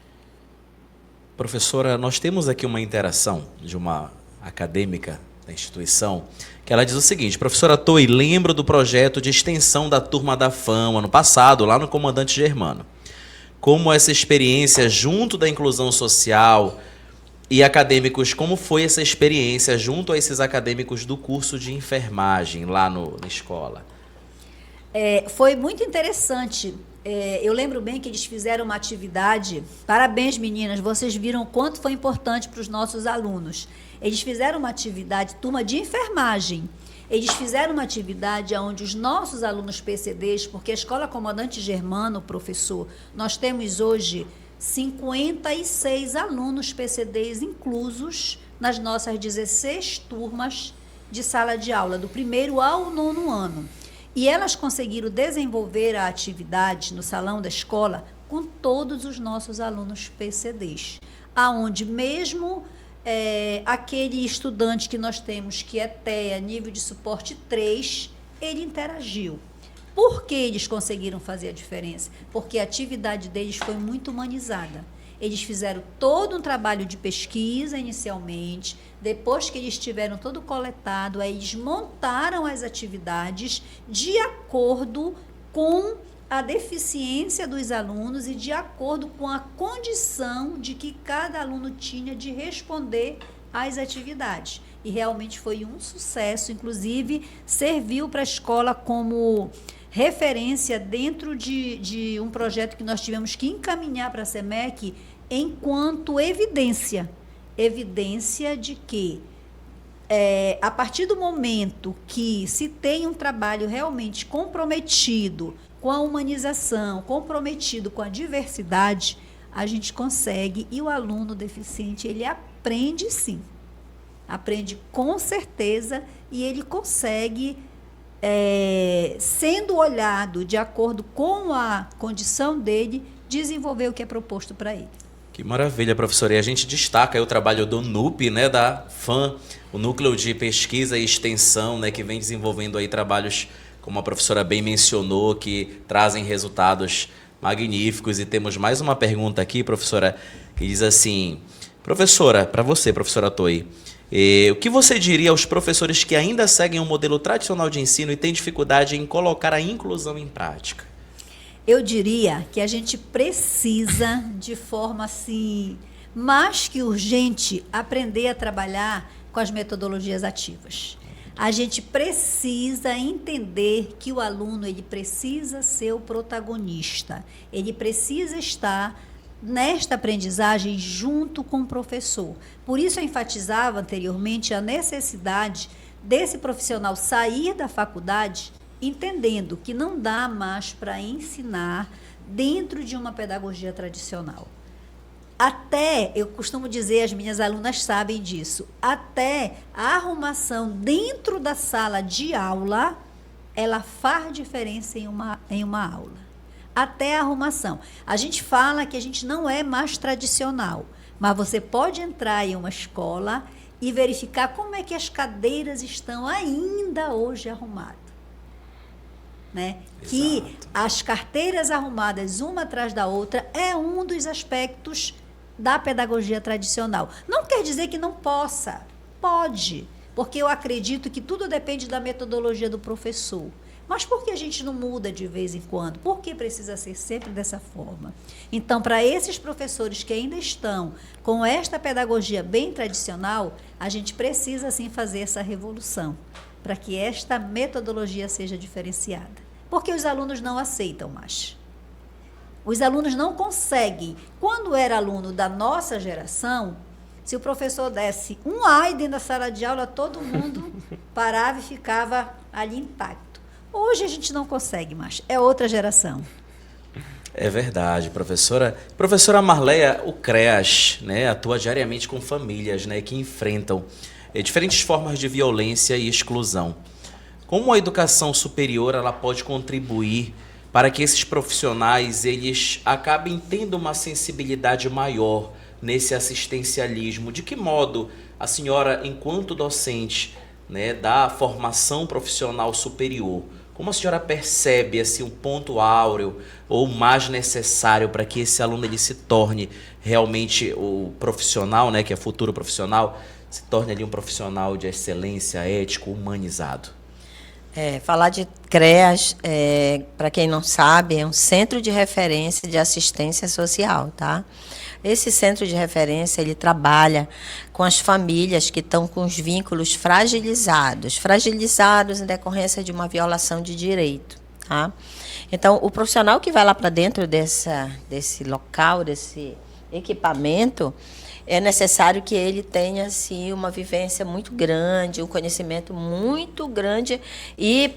Professora, nós temos aqui uma interação de uma acadêmica da instituição, que ela diz o seguinte: professora Toi, lembro do projeto de extensão da Turma da Fama ano passado, lá no Comandante Germano. Como essa experiência junto da inclusão social e acadêmicos, como foi essa experiência junto a esses acadêmicos do curso de enfermagem lá na escola? Foi muito interessante. Eu lembro bem que eles fizeram uma atividade. Parabéns, meninas, vocês viram o quanto foi importante para os nossos alunos. Eles fizeram uma atividade, turma de enfermagem. Eles fizeram uma atividade onde os nossos alunos PCDs, porque a Escola Comandante Germano, professor, nós temos hoje 56 alunos PCDs inclusos nas nossas 16 turmas de sala de aula, do 1º ao 9º ano. E elas conseguiram desenvolver a atividade no salão da escola com todos os nossos alunos PCDs, aonde mesmo aquele estudante que nós temos que é TEA, nível de suporte 3, ele interagiu. Por que eles conseguiram fazer a diferença? Porque a atividade deles foi muito humanizada. Eles fizeram todo um trabalho de pesquisa inicialmente, depois que eles tiveram todo coletado, aí eles montaram as atividades de acordo com a deficiência dos alunos e de acordo com a condição de que cada aluno tinha de responder às atividades. E realmente foi um sucesso, inclusive serviu para a escola como referência dentro de um projeto que nós tivemos que encaminhar para a SEMEC enquanto evidência de que a partir do momento que se tem um trabalho realmente comprometido com a humanização, comprometido com a diversidade, a gente consegue, e o aluno deficiente, ele aprende sim, aprende com certeza, e ele consegue, sendo olhado de acordo com a condição dele, desenvolver o que é proposto para ele. Que maravilha, professora. E a gente destaca aí o trabalho do NUP, né, da FAM, o Núcleo de Pesquisa e Extensão, né, que vem desenvolvendo aí trabalhos, como a professora bem mencionou, que trazem resultados magníficos. E temos mais uma pergunta aqui, professora, que diz assim: professora, para você, professora Toy, o que você diria aos professores que ainda seguem um modelo tradicional de ensino e têm dificuldade em colocar a inclusão em prática? Eu diria que a gente precisa, de forma assim, mais que urgente, aprender a trabalhar com as metodologias ativas. A gente precisa entender que o aluno, ele precisa ser o protagonista, ele precisa estar nesta aprendizagem junto com o professor. Por isso eu enfatizava anteriormente a necessidade desse profissional sair da faculdade entendendo que não dá mais para ensinar dentro de uma pedagogia tradicional. Até, eu costumo dizer, as minhas alunas sabem disso, até a arrumação dentro da sala de aula, ela faz diferença em uma aula. Até a arrumação. A gente fala que a gente não é mais tradicional, mas você pode entrar em uma escola e verificar como é que as cadeiras estão ainda hoje arrumadas. Né? Que as carteiras arrumadas uma atrás da outra é um dos aspectos da pedagogia tradicional. Não quer dizer que não possa, pode, porque eu acredito que tudo depende da metodologia do professor. Mas por que a gente não muda de vez em quando? Por que precisa ser sempre dessa forma? Então, para esses professores que ainda estão com esta pedagogia bem tradicional, a gente precisa sim fazer essa revolução, para que esta metodologia seja diferenciada. Porque os alunos não aceitam mais. Os alunos não conseguem. Quando era aluno da nossa geração, se o professor desse um ai dentro da sala de aula, todo mundo parava e ficava ali intacto. Hoje a gente não consegue mais. É outra geração. É verdade, professora. Professora Marleia, o CREAS, né, atua diariamente com famílias, né, que enfrentam diferentes formas de violência e exclusão. Como a educação superior ela pode contribuir para que esses profissionais eles acabem tendo uma sensibilidade maior nesse assistencialismo? De que modo a senhora, enquanto docente, né, da formação profissional superior, como a senhora percebe assim, um ponto áureo ou mais necessário para que esse aluno ele se torne realmente o profissional, né, que é futuro profissional, se torne ali um profissional de excelência, ético, humanizado? Falar de CREAS, para quem não sabe, é um centro de referência de assistência social, tá? Esse centro de referência, ele trabalha com as famílias que estão com os vínculos fragilizados em decorrência de uma violação de direito, tá? Então, o profissional que vai lá para dentro desse local, desse equipamento, é necessário que ele tenha assim, uma vivência muito grande, um conhecimento muito grande e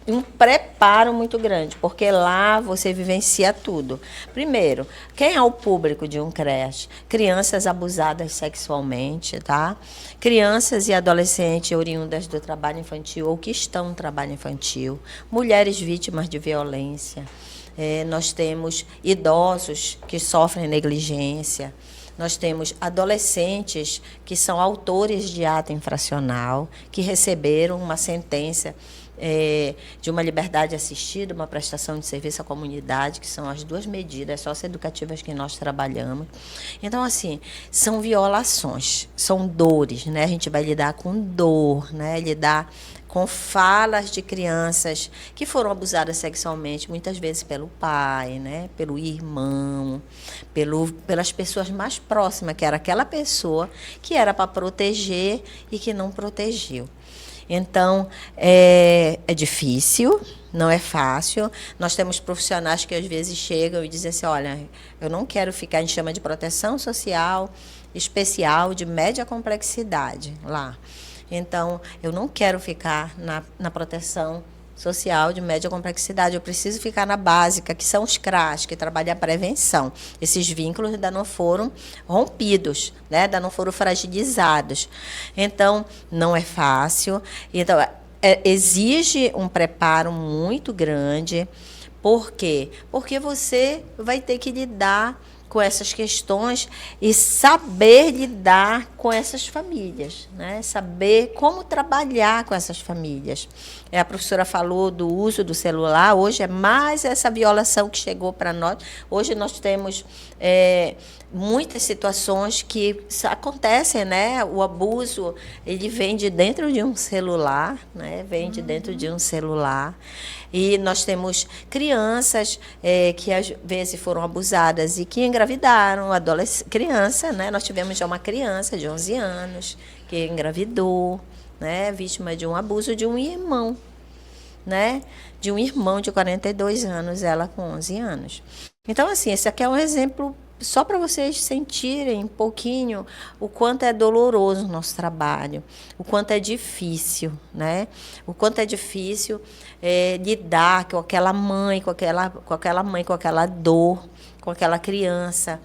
um preparo muito grande, porque lá você vivencia tudo. Primeiro, quem é o público de um CREAS? Crianças abusadas sexualmente, tá? Crianças e adolescentes oriundas do trabalho infantil ou que estão no trabalho infantil, mulheres vítimas de violência, nós temos idosos que sofrem negligência, nós temos adolescentes que são autores de ato infracional, que receberam uma sentença de uma liberdade assistida, uma prestação de serviço à comunidade, que são as duas medidas socioeducativas que nós trabalhamos. Então, assim, são violações, são dores, né? A gente vai lidar com dor, né? Lidar com falas de crianças que foram abusadas sexualmente, muitas vezes pelo pai, né? Pelo irmão, pelas pessoas mais próximas, que era aquela pessoa que era para proteger e que não protegeu. Então, é difícil, não é fácil. Nós temos profissionais que às vezes chegam e dizem assim, olha, eu não quero ficar em chama de proteção social especial de média complexidade lá. Então, eu não quero ficar na proteção social de média complexidade. Eu preciso ficar na básica, que são os CRAs, que trabalham a prevenção. Esses vínculos ainda não foram rompidos, né? Ainda não foram fragilizados. Então, não é fácil. Então, exige um preparo muito grande. Por quê? Porque você vai ter que lidar com essas questões e saber lidar com essas famílias, né? Saber como trabalhar com essas famílias. A professora falou do uso do celular, hoje é mais essa violação que chegou para nós. Hoje nós temos muitas situações que acontecem, né? O abuso, ele vem de dentro de um celular, né? Vem de dentro de um celular. E nós temos crianças que às vezes foram abusadas e que engravidaram, criança, né? Nós tivemos já uma criança de 11 anos que engravidou, né? Vítima de um abuso de um irmão, né? De um irmão de 42 anos, ela com 11 anos. Então, assim, esse aqui é um exemplo só para vocês sentirem um pouquinho o quanto é doloroso o nosso trabalho, o quanto é difícil, né? O quanto é difícil lidar com aquela mãe, com aquela dor, com aquela criança.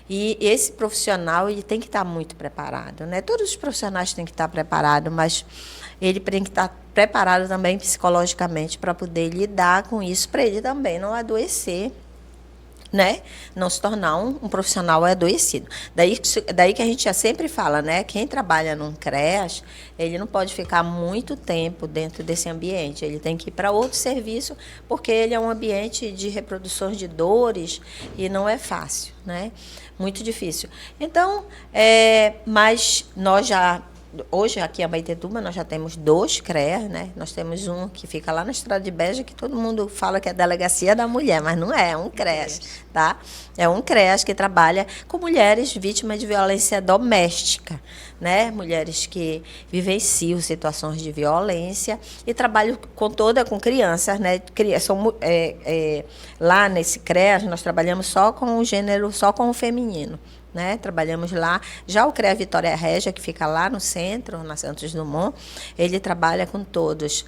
E esse profissional, ele tem que estar muito preparado, né? Todos os profissionais têm que estar preparados, mas ele tem que estar preparado também psicologicamente para poder lidar com isso, para ele também não adoecer, né? Não se tornar um profissional adoecido. Daí que a gente já sempre fala, né? Quem trabalha num CREAS, ele não pode ficar muito tempo dentro desse ambiente. Ele tem que ir para outro serviço, porque ele é um ambiente de reproduções de dores e não é fácil, né? Muito difícil. Então, mas nós já... Hoje, aqui em Abaetetuba, nós já temos 2 CREAS, né? Nós temos um que fica lá na Estrada de Beja, que todo mundo fala que é a Delegacia da Mulher, mas não é, é um CREAS, tá? É um CREAS que trabalha com mulheres vítimas de violência doméstica, né? Mulheres que vivenciam situações de violência e trabalham com crianças, né? Lá nesse CREAS, nós trabalhamos só com o gênero, só com o feminino, né? Trabalhamos lá. Já o CREA Vitória Régia, que fica lá no centro, na Santos Dumont, ele trabalha com todos,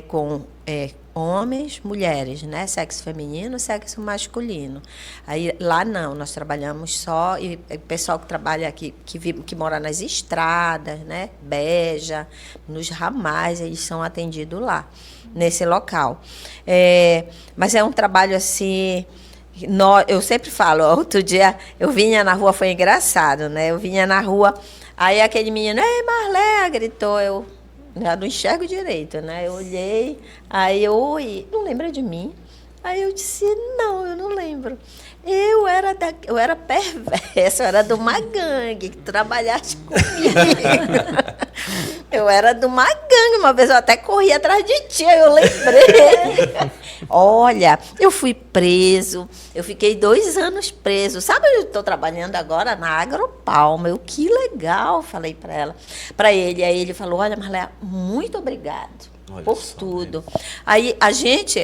com homens, mulheres, né? Sexo feminino, sexo masculino. Aí, lá não, nós trabalhamos só, e o pessoal que trabalha aqui, que mora nas estradas, né? Beja, nos ramais, eles são atendidos lá, nesse local. Mas é um trabalho assim... Eu sempre falo, outro dia eu vinha na rua, foi engraçado, né? Eu vinha na rua, aí aquele menino, ei, Marlé, gritou, eu já não enxergo direito, né? Eu olhei, aí não lembra de mim? Aí eu disse, não, eu não lembro. Eu era perversa, eu era de uma gangue que trabalhasse comigo. Eu era de uma gangue, uma vez eu até corri atrás de ti, aí eu lembrei. Olha, eu fui preso, eu fiquei 2 anos preso. Sabe onde eu estou trabalhando agora? Na Agropalma. Que legal, falei para ele. Aí ele falou, olha, Marlé, muito obrigado. Olha por só, tudo. Né? Aí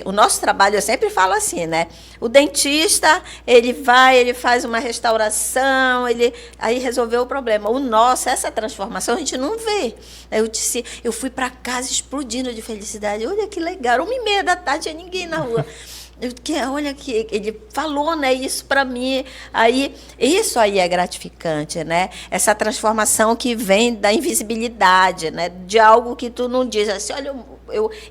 o nosso trabalho, eu sempre falo assim, né? O dentista, ele faz uma restauração, aí resolveu o problema. O nosso, essa transformação, a gente não vê. Eu fui para casa explodindo de felicidade. Olha que legal, 1h30 da tarde, tinha ninguém na rua. Olha que ele falou, né, isso para mim. Aí, isso aí é gratificante, né? Essa transformação que vem da invisibilidade, né? De algo que tu não diz assim, olha,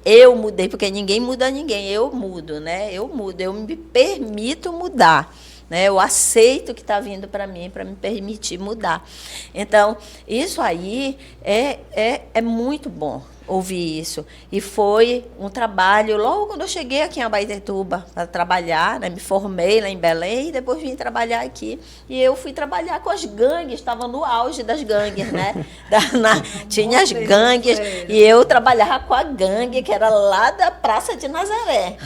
eu mudei, porque ninguém muda ninguém, eu mudo, né? Eu mudo, eu me permito mudar. Né? Eu aceito o que está vindo para mim, para me permitir mudar. Então, isso aí é muito bom ouvir isso. E foi um trabalho, logo quando eu cheguei aqui em Abaetetuba para trabalhar, né? Me formei lá em Belém e depois vim trabalhar aqui. E eu fui trabalhar com as gangues, estava no auge das gangues, né? Tinha as gangues e eu trabalhava com a gangue, que era lá da Praça de Nazaré.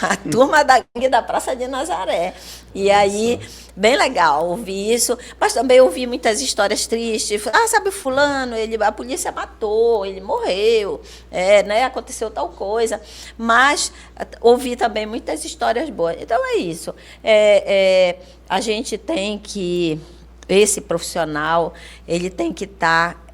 A turma da gangue da Praça de Nazaré. E aí, bem legal ouvir isso, mas também ouvi muitas histórias tristes. Sabe o fulano, a polícia matou, ele morreu, né, aconteceu tal coisa. Mas ouvi também muitas histórias boas. Então é isso. A gente tem que, esse profissional, ele tem que estar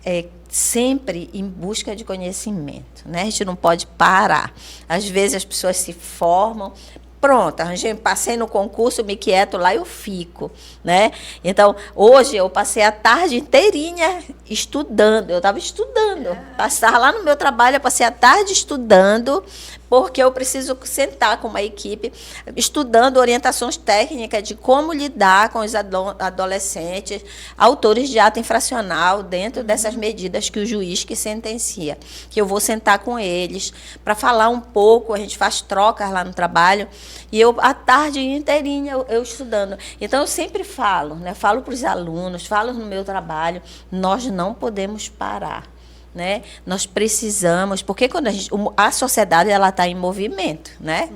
sempre em busca de conhecimento, né? A gente não pode parar. Às vezes as pessoas se formam, pronto, arranjei, passei no concurso, me quieto lá, eu fico, né? Então, hoje eu passei a tarde inteirinha estudando, eu estava estudando, passava lá no meu trabalho, eu passei a tarde estudando, porque eu preciso sentar com uma equipe, estudando orientações técnicas de como lidar com os adolescentes, autores de ato infracional, dentro dessas medidas que o juiz que sentencia, que eu vou sentar com eles, para falar um pouco, a gente faz trocas lá no trabalho, e eu, a tarde inteirinha, eu estudando. Então, eu sempre falo, né? Falo para os alunos, falo no meu trabalho, nós não podemos parar. Né? Nós precisamos, porque quando a sociedade ela está em movimento, né?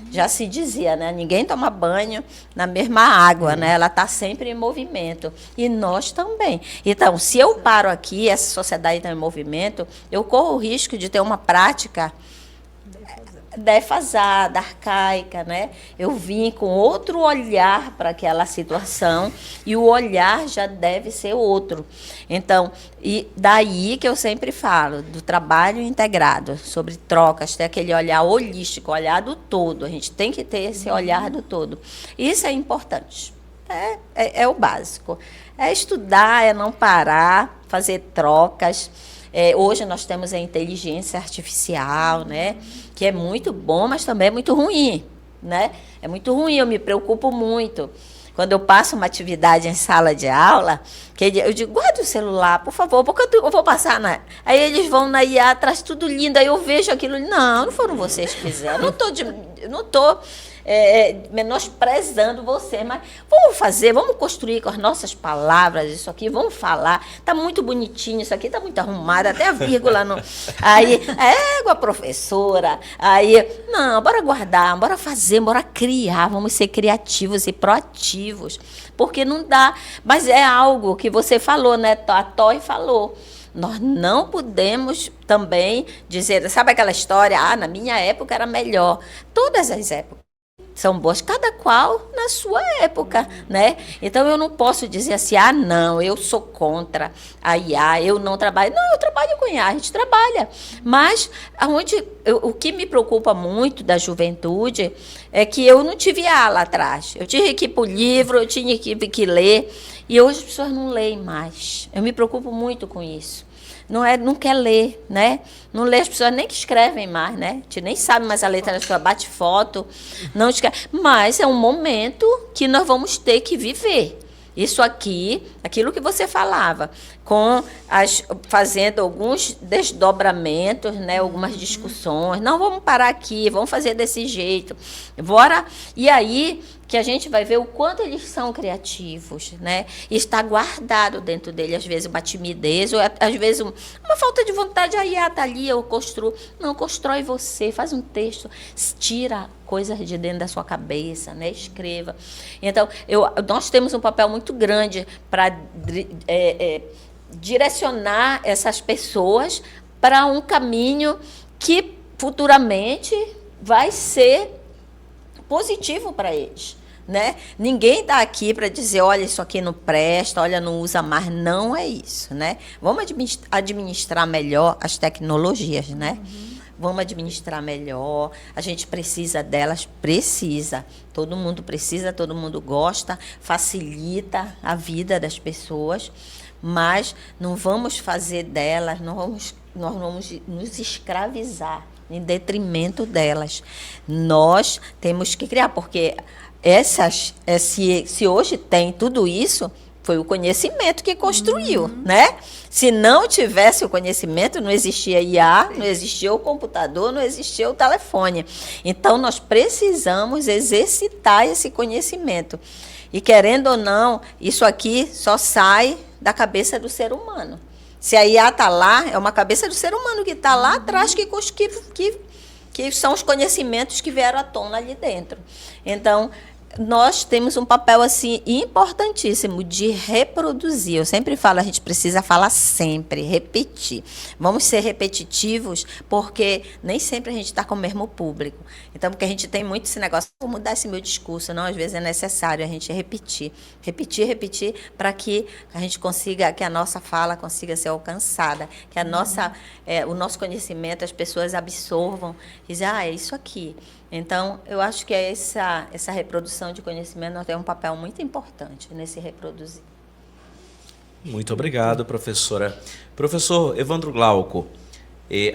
Já se dizia, né? Ninguém toma banho na mesma água, né? Ela está sempre em movimento. E nós também. Então, se eu paro aqui, essa sociedade está em movimento, eu corro o risco de ter uma prática defasada, arcaica, né? Eu vim com outro olhar para aquela situação e o olhar já deve ser outro. Então, e daí que eu sempre falo do trabalho integrado, sobre trocas, ter aquele olhar holístico, olhar do todo. A gente tem que ter esse olhar do todo. Isso é importante. É o básico. É estudar, é não parar, fazer trocas. Hoje nós temos a inteligência artificial, né? Que é muito bom, mas também é muito ruim, né? É muito ruim, eu me preocupo muito. Quando eu passo uma atividade em sala de aula, que eu digo, guarda o celular, por favor, porque eu vou passar na... Aí eles vão na IA, traz tudo lindo, aí eu vejo aquilo, não foram vocês que fizeram, não estou menosprezando você, mas vamos construir com as nossas palavras isso aqui, vamos falar, está muito bonitinho isso aqui, está muito arrumado, até a vírgula não... Aí, a professora, aí, não, bora guardar, bora fazer, bora criar, vamos ser criativos e proativos, porque não dá, mas é algo que você falou, né, a Toy falou, nós não podemos também dizer, sabe aquela história, na minha época era melhor, todas as épocas são boas, cada qual na sua época, né? Então, eu não posso dizer assim, não, eu sou contra a IA, eu não trabalho. Não, eu trabalho com IA, a gente trabalha. Mas o que me preocupa muito da juventude é que eu não tive IA lá atrás. Eu tive que ir para o livro, eu tinha que ler, e hoje as pessoas não leem mais. Eu me preocupo muito com isso. Não quer ler, né? Não lê, as pessoas nem que escrevem mais, né? A gente nem sabe mais a letra, as pessoas bate foto, não escreve. Mas é um momento que nós vamos ter que viver. Isso aqui, aquilo que você falava, fazendo alguns desdobramentos, né, algumas discussões. Não, vamos parar aqui, vamos fazer desse jeito. Bora. E aí que a gente vai ver o quanto eles são criativos, né? E está guardado dentro dele, às vezes, uma timidez, ou às vezes uma falta de vontade. Aí, tá ali, eu construo. Não, constrói você, faz um texto, tira coisas de dentro da sua cabeça, né? Escreva. Então, nós temos um papel muito grande para direcionar essas pessoas para um caminho que futuramente vai ser positivo para eles, né? Ninguém está aqui para dizer, olha, isso aqui não presta, olha, não usa mais. Não é isso, né? Vamos administrar melhor as tecnologias, né? Vamos administrar melhor, a gente precisa delas, precisa. Todo mundo precisa, todo mundo gosta, facilita a vida das pessoas, mas não vamos fazer delas, nós vamos nos escravizar em detrimento delas. Nós temos que criar, porque se hoje tem tudo isso, foi o conhecimento que construiu, né? Se não tivesse o conhecimento, não existia IA, não existia o computador, não existia o telefone. Então, nós precisamos exercitar esse conhecimento. E, querendo ou não, isso aqui só sai da cabeça do ser humano. Se a IA está lá, é uma cabeça do ser humano que está lá atrás, que são os conhecimentos que vieram à tona ali dentro. Então, nós temos um papel assim importantíssimo de reproduzir. Eu sempre falo, a gente precisa falar sempre, repetir. Vamos ser repetitivos, porque nem sempre a gente está com o mesmo público. Então, porque a gente tem muito esse negócio, vou mudar esse meu discurso, não, às vezes é necessário a gente repetir, para que a gente consiga, que a nossa fala consiga ser alcançada, que a o nosso conhecimento, as pessoas absorvam, e dizem, é isso aqui. Então, eu acho que essa reprodução de conhecimento tem um papel muito importante nesse reproduzir. Muito obrigado, professora. Professor Evandro Glauco,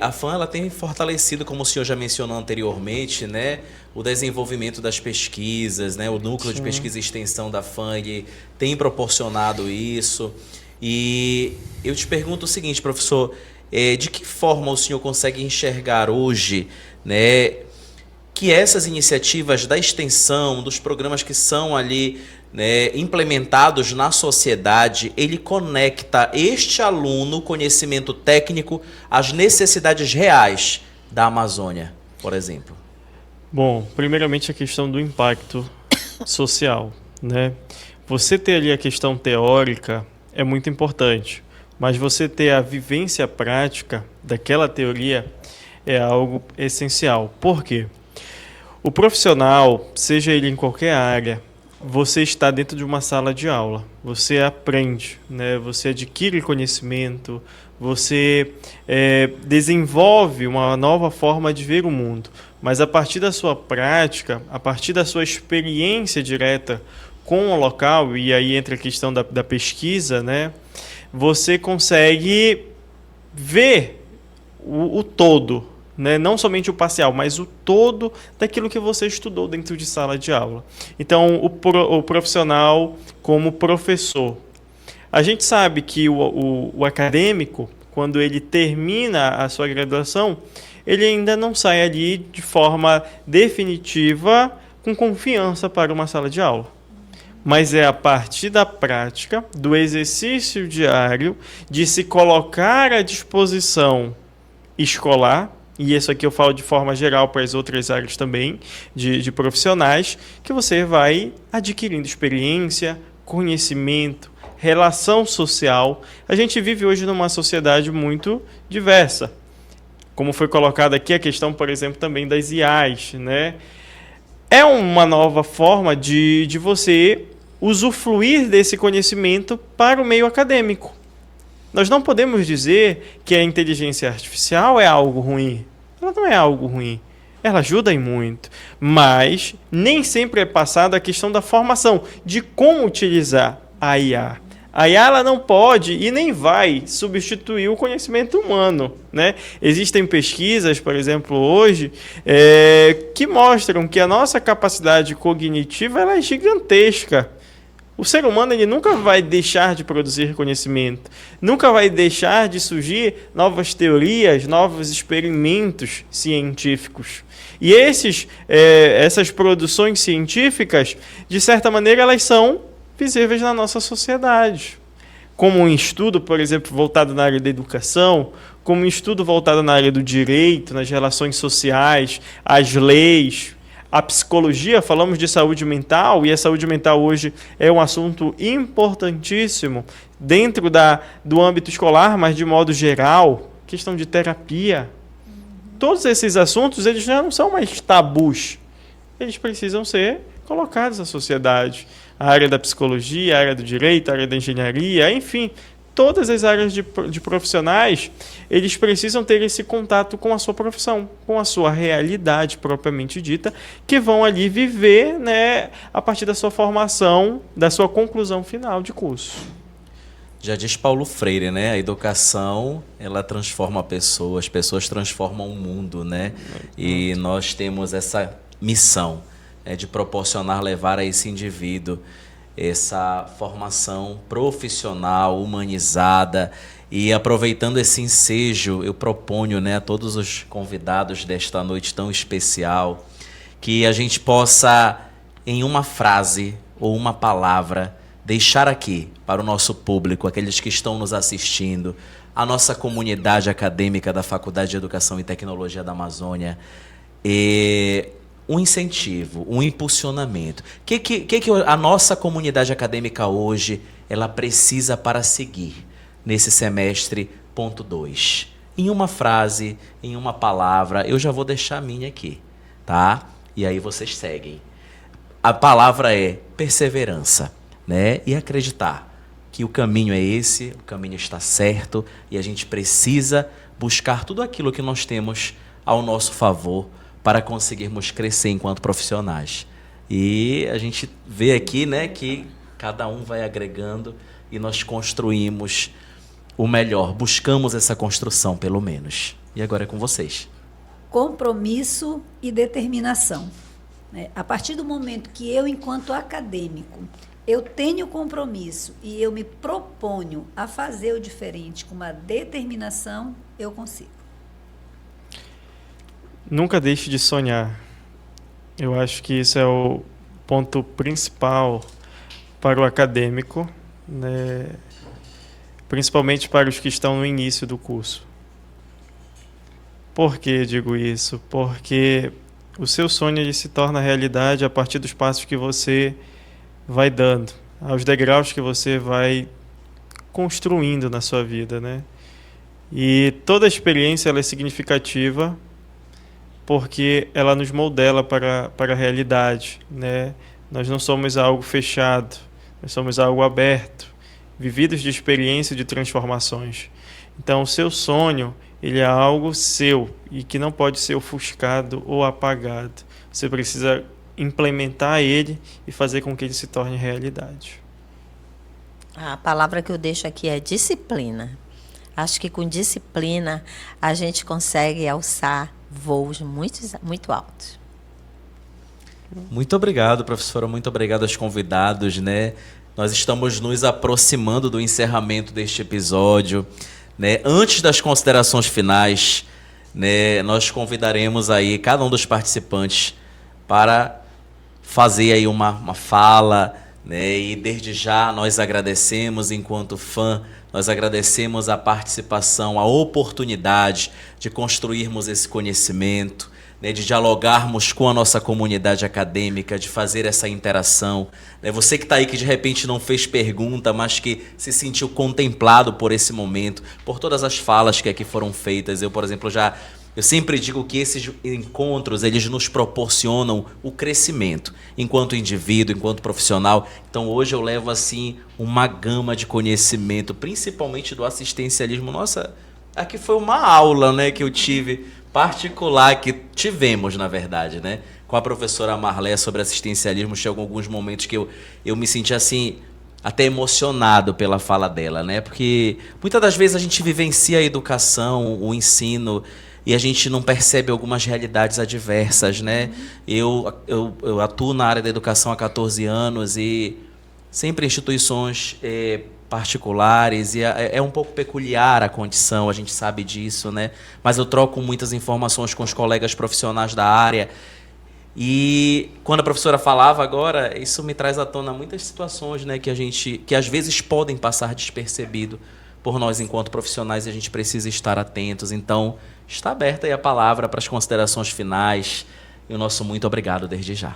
a FAM ela tem fortalecido, como o senhor já mencionou anteriormente, né, o desenvolvimento das pesquisas, né, o núcleo de pesquisa e extensão da FAM ele tem proporcionado isso. E eu te pergunto o seguinte, professor, de que forma o senhor consegue enxergar hoje, né, que essas iniciativas da extensão, dos programas que são ali, né, implementados na sociedade, ele conecta este aluno, conhecimento técnico, às necessidades reais da Amazônia, por exemplo? Bom, primeiramente a questão do impacto social, né? Você ter ali a questão teórica é muito importante, mas você ter a vivência prática daquela teoria é algo essencial. Por quê? O profissional, seja ele em qualquer área, você está dentro de uma sala de aula, você aprende, né? Você adquire conhecimento, você desenvolve uma nova forma de ver o mundo. Mas a partir da sua prática, a partir da sua experiência direta com o local, e aí entra a questão da pesquisa, né? Você consegue ver o todo, né? Não somente o parcial, mas o todo daquilo que você estudou dentro de sala de aula. Então, o profissional como professor. A gente sabe que o acadêmico, quando ele termina a sua graduação, ele ainda não sai ali de forma definitiva, com confiança para uma sala de aula. Mas é a partir da prática, do exercício diário, de se colocar à disposição escolar, e isso aqui eu falo de forma geral para as outras áreas também, de profissionais, que você vai adquirindo experiência, conhecimento, relação social. A gente vive hoje numa sociedade muito diversa. Como foi colocado aqui a questão, por exemplo, também das IAs, né? É uma nova forma de você usufruir desse conhecimento para o meio acadêmico. Nós não podemos dizer que a inteligência artificial é algo ruim. Ela não é algo ruim. Ela ajuda em muito. Mas nem sempre é passada a questão da formação, de como utilizar a IA. A IA ela não pode e nem vai substituir o conhecimento humano, né? Existem pesquisas, por exemplo, hoje, que mostram que a nossa capacidade cognitiva ela é gigantesca. O ser humano ele nunca vai deixar de produzir conhecimento, nunca vai deixar de surgir novas teorias, novos experimentos científicos. E essas produções científicas, de certa maneira, elas são visíveis na nossa sociedade. Como um estudo, por exemplo, voltado na área da educação, como um estudo voltado na área do direito, nas relações sociais, as leis, a psicologia, falamos de saúde mental, e a saúde mental hoje é um assunto importantíssimo dentro do âmbito escolar, mas de modo geral, questão de terapia. Todos esses assuntos eles já não são mais tabus, eles precisam ser colocados na sociedade. A área da psicologia, a área do direito, a área da engenharia, enfim, todas as áreas de profissionais, eles precisam ter esse contato com a sua profissão, com a sua realidade propriamente dita, que vão ali viver, né, a partir da sua formação, da sua conclusão final de curso. Já diz Paulo Freire, né? A educação, ela transforma as pessoas transformam o mundo, né? E nós temos essa missão, de proporcionar, levar a esse indivíduo essa formação profissional, humanizada. E aproveitando esse ensejo, eu proponho, né, a todos os convidados desta noite tão especial, que a gente possa, em uma frase ou uma palavra, deixar aqui para o nosso público, aqueles que estão nos assistindo, a nossa comunidade acadêmica da Faculdade de Educação e Tecnologia da Amazônia, um incentivo, um impulsionamento. O que a nossa comunidade acadêmica hoje ela precisa para seguir nesse semestre ponto 2? Em uma frase, em uma palavra, eu já vou deixar a minha aqui, tá? E aí vocês seguem. A palavra é perseverança, né? E acreditar que o caminho é esse, o caminho está certo e a gente precisa buscar tudo aquilo que nós temos ao nosso favor para conseguirmos crescer enquanto profissionais. E a gente vê aqui, né, que cada um vai agregando e nós construímos o melhor, buscamos essa construção, pelo menos. E agora é com vocês. Compromisso e determinação. A partir do momento que eu, enquanto acadêmico, eu tenho compromisso e eu me proponho a fazer o diferente com uma determinação, eu consigo. Nunca deixe de sonhar. Eu acho que isso é o ponto principal para o acadêmico, né? Principalmente para os que estão no início do curso. Por que digo isso? Porque o seu sonho ele se torna realidade a partir dos passos que você vai dando, aos degraus que você vai construindo na sua vida, né? E toda a experiência ela é significativa porque ela nos moldela para a realidade, né? Nós não somos algo fechado, nós somos algo aberto, vividos de experiência e de transformações. Então, o seu sonho, ele é algo seu e que não pode ser ofuscado ou apagado. Você precisa implementar ele e fazer com que ele se torne realidade. A palavra que eu deixo aqui é disciplina. Acho que com disciplina a gente consegue alçar voos muito altos. Muito obrigado, professora. Muito obrigado aos convidados, né? Nós estamos nos aproximando do encerramento deste episódio, né? Antes das considerações finais, né, nós convidaremos aí cada um dos participantes para fazer aí uma fala, né? E desde já nós agradecemos enquanto fã, nós agradecemos a participação, a oportunidade de construirmos esse conhecimento, né, de dialogarmos com a nossa comunidade acadêmica, de fazer essa interação. Né? Você que está aí que de repente não fez pergunta, mas que se sentiu contemplado por esse momento, por todas as falas que aqui foram feitas. Eu, por exemplo, eu sempre digo que esses encontros, eles nos proporcionam o crescimento enquanto indivíduo, enquanto profissional. Então hoje eu levo assim uma gama de conhecimento, principalmente do assistencialismo. Nossa, aqui foi uma aula, né, que eu tive particular, que tivemos, na verdade, né, com a professora Marlé sobre assistencialismo. Chegou alguns momentos que eu me senti assim, até emocionado pela fala dela, né, porque muitas das vezes a gente vivencia a educação, o ensino, e a gente não percebe algumas realidades adversas, né. Eu atuo na área da educação há 14 anos e sempre em instituições particulares, e é um pouco peculiar a condição, a gente sabe disso, né? Mas eu troco muitas informações com os colegas profissionais da área, e quando a professora falava agora, isso me traz à tona muitas situações, né, que às vezes podem passar despercebido por nós enquanto profissionais, e a gente precisa estar atentos. Então, está aberta aí a palavra para as considerações finais, e o nosso muito obrigado desde já.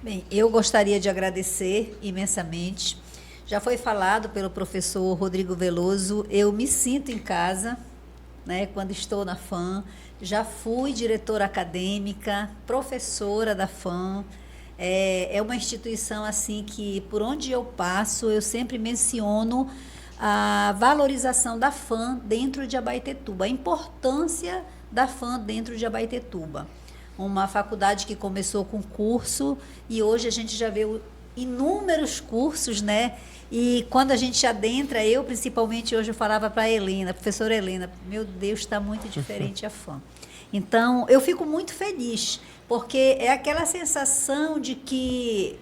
Bem, eu gostaria de agradecer imensamente. Já foi falado pelo professor Rodrigo Veloso, eu me sinto em casa, né, quando estou na FAM. Já fui diretora acadêmica, professora da FAM. É uma instituição assim que, por onde eu passo, eu sempre menciono a valorização da FAM dentro de Abaetetuba, a importância da FAM dentro de Abaetetuba. Uma faculdade que começou com curso e hoje a gente já vê inúmeros cursos, né? E quando a gente adentra, eu principalmente hoje eu falava para a Helena, professora Helena, meu Deus, está muito diferente a FAM. Então, eu fico muito feliz, porque é aquela sensação de que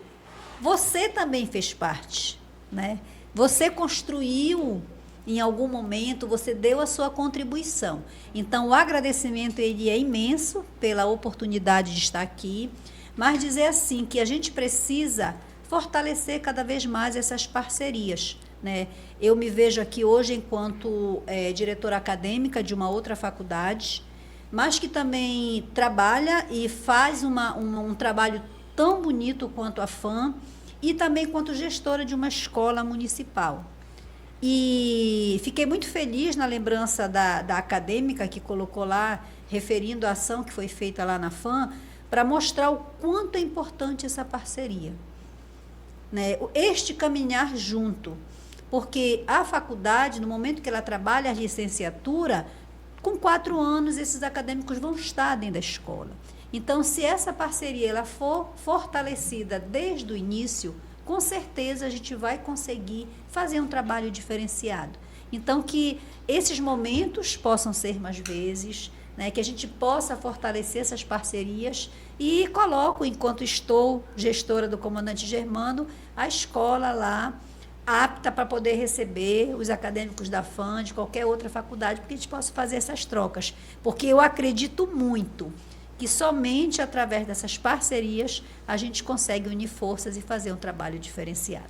você também fez parte, né? Você construiu em algum momento, você deu a sua contribuição. Então, o agradecimento ele é imenso pela oportunidade de estar aqui, mas dizer assim que a gente precisa fortalecer cada vez mais essas parcerias, né? Eu me vejo aqui hoje enquanto diretora acadêmica de uma outra faculdade, mas que também trabalha e faz um trabalho tão bonito quanto a FAM e também quanto gestora de uma escola municipal. E fiquei muito feliz na lembrança da acadêmica que colocou lá, referindo a ação que foi feita lá na FAM, para mostrar o quanto é importante essa parceria, né? Este caminhar junto, porque a faculdade, no momento que ela trabalha a licenciatura, com 4 anos esses acadêmicos vão estar dentro da escola. Então, se essa parceria ela for fortalecida desde o início, com certeza a gente vai conseguir fazer um trabalho diferenciado. Então, que esses momentos possam ser mais vezes, né, que a gente possa fortalecer essas parcerias e coloco, enquanto estou gestora do Comandante Germano, a escola lá apta para poder receber os acadêmicos da FAM, de qualquer outra faculdade, porque a gente possa fazer essas trocas. Porque eu acredito muito que somente através dessas parcerias a gente consegue unir forças e fazer um trabalho diferenciado.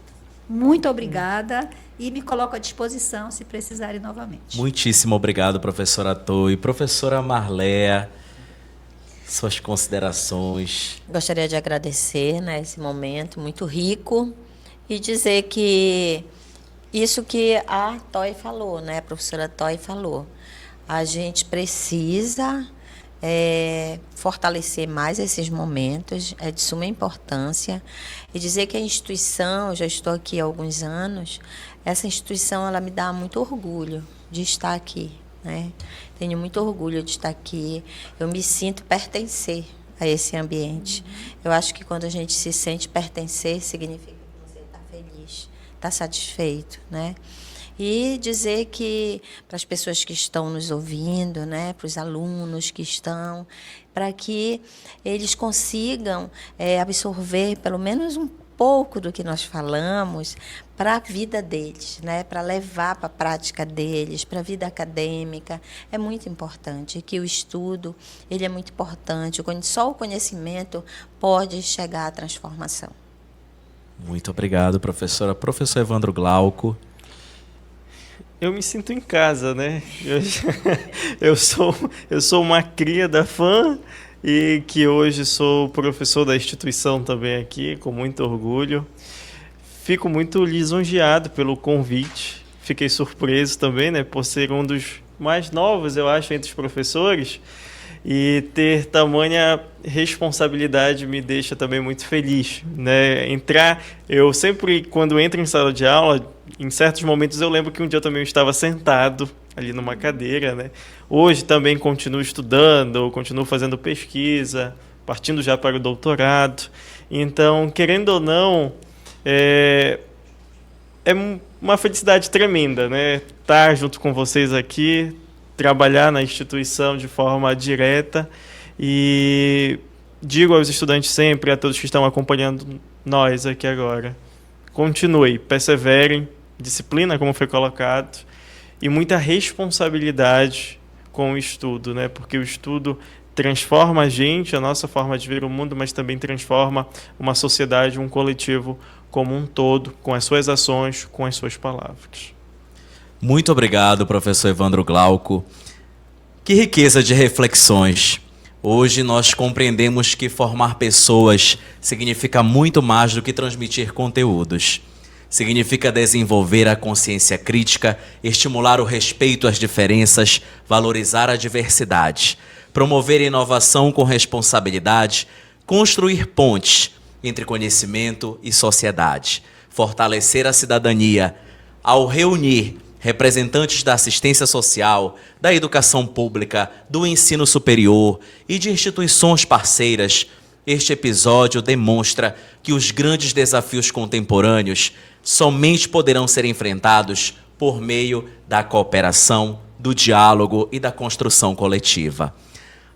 Muito obrigada e me coloco à disposição se precisarem novamente. Muitíssimo obrigado, professora Toy. Professora Marléa, suas considerações. Gostaria de agradecer, né, esse momento muito rico e dizer que isso que a Toy falou, né, a professora Toy falou, a gente precisa fortalecer mais esses momentos, é de suma importância, e dizer que a instituição, eu já estou aqui há alguns anos, essa instituição ela me dá muito orgulho de estar aqui, né? Tenho muito orgulho de estar aqui, eu me sinto pertencer a esse ambiente. Eu acho que quando a gente se sente pertencer, significa que você está feliz, está satisfeito, né? E dizer que para as pessoas que estão nos ouvindo, né, para os alunos que estão, para que eles consigam absorver pelo menos um pouco do que nós falamos para a vida deles, né, para levar para a prática deles, para a vida acadêmica. É muito importante que o estudo ele é muito importante. Só o conhecimento pode chegar à transformação. Muito obrigado, professora. Professor Evandro Glauco. Eu me sinto em casa, né? Eu sou uma cria da FAM e que hoje sou professor da instituição também aqui, com muito orgulho. Fico muito lisonjeado pelo convite. Fiquei surpreso também, né, por ser um dos mais novos, eu acho, entre os professores. E ter tamanha responsabilidade me deixa também muito feliz, né? Eu sempre, quando entro em sala de aula, em certos momentos eu lembro que um dia eu também estava sentado ali numa cadeira, né? Hoje também continuo estudando, continuo fazendo pesquisa, partindo já para o doutorado. Então, querendo ou não, é uma felicidade tremenda, né? Estar junto com vocês aqui, trabalhar na instituição de forma direta, e digo aos estudantes sempre, a todos que estão acompanhando nós aqui agora, continue, perseverem, disciplina, como foi colocado, e muita responsabilidade com o estudo, né? Porque o estudo transforma a gente, a nossa forma de ver o mundo, mas também transforma uma sociedade, um coletivo como um todo, com as suas ações, com as suas palavras. Muito obrigado, professor Evandro Glauco. Que riqueza de reflexões. Hoje nós compreendemos que formar pessoas significa muito mais do que transmitir conteúdos. Significa desenvolver a consciência crítica, estimular o respeito às diferenças, valorizar a diversidade, promover a inovação com responsabilidade, construir pontes entre conhecimento e sociedade, fortalecer a cidadania ao reunir representantes da assistência social, da educação pública, do ensino superior e de instituições parceiras. Este episódio demonstra que os grandes desafios contemporâneos somente poderão ser enfrentados por meio da cooperação, do diálogo e da construção coletiva.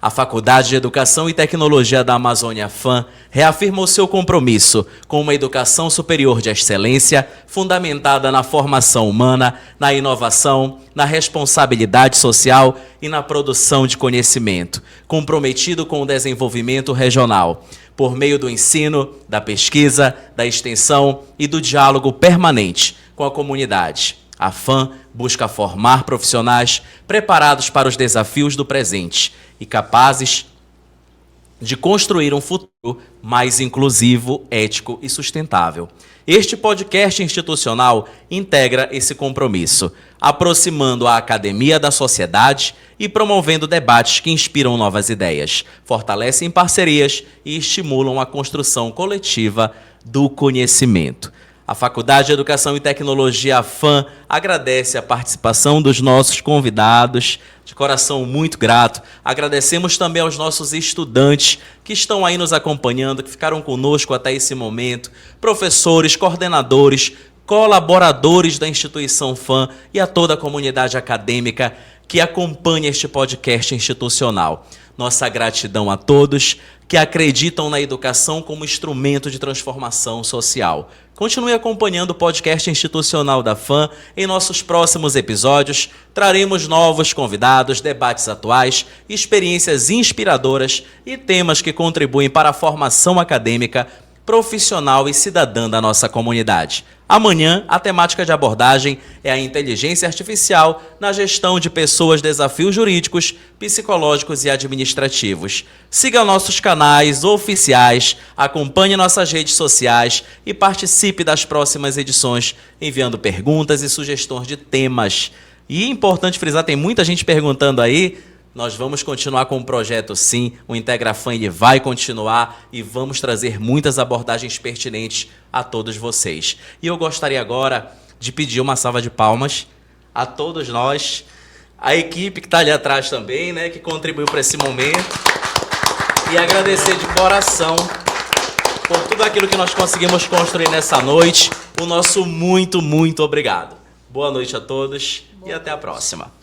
A Faculdade de Educação e Tecnologia da Amazônia FAM reafirma o seu compromisso com uma educação superior de excelência, fundamentada na formação humana, na inovação, na responsabilidade social e na produção de conhecimento, comprometido com o desenvolvimento regional, por meio do ensino, da pesquisa, da extensão e do diálogo permanente com a comunidade. A FAM busca formar profissionais preparados para os desafios do presente e capazes de construir um futuro mais inclusivo, ético e sustentável. Este podcast institucional integra esse compromisso, aproximando a academia da sociedade e promovendo debates que inspiram novas ideias, fortalecem parcerias e estimulam a construção coletiva do conhecimento. A Faculdade de Educação e Tecnologia FAM agradece a participação dos nossos convidados, de coração muito grato. Agradecemos também aos nossos estudantes que estão aí nos acompanhando, que ficaram conosco até esse momento, professores, coordenadores, colaboradores da instituição FAM e a toda a comunidade acadêmica que acompanha este podcast institucional. Nossa gratidão a todos que acreditam na educação como instrumento de transformação social. Continue acompanhando o podcast institucional da FAM. Em nossos próximos episódios, traremos novos convidados, debates atuais, experiências inspiradoras e temas que contribuem para a formação acadêmica, profissional e cidadã da nossa comunidade. Amanhã, a temática de abordagem é a inteligência artificial na gestão de pessoas, desafios jurídicos, psicológicos e administrativos. Siga nossos canais oficiais, acompanhe nossas redes sociais e participe das próximas edições, enviando perguntas e sugestões de temas. E é importante frisar, tem muita gente perguntando aí. Nós vamos continuar com o projeto sim, o IntegraFAM ele vai continuar e vamos trazer muitas abordagens pertinentes a todos vocês. E eu gostaria agora de pedir uma salva de palmas a todos nós, a equipe que está ali atrás também, né, que contribuiu para esse momento, e agradecer de coração por tudo aquilo que nós conseguimos construir nessa noite. O nosso muito, muito obrigado. Boa noite a todos e até a próxima.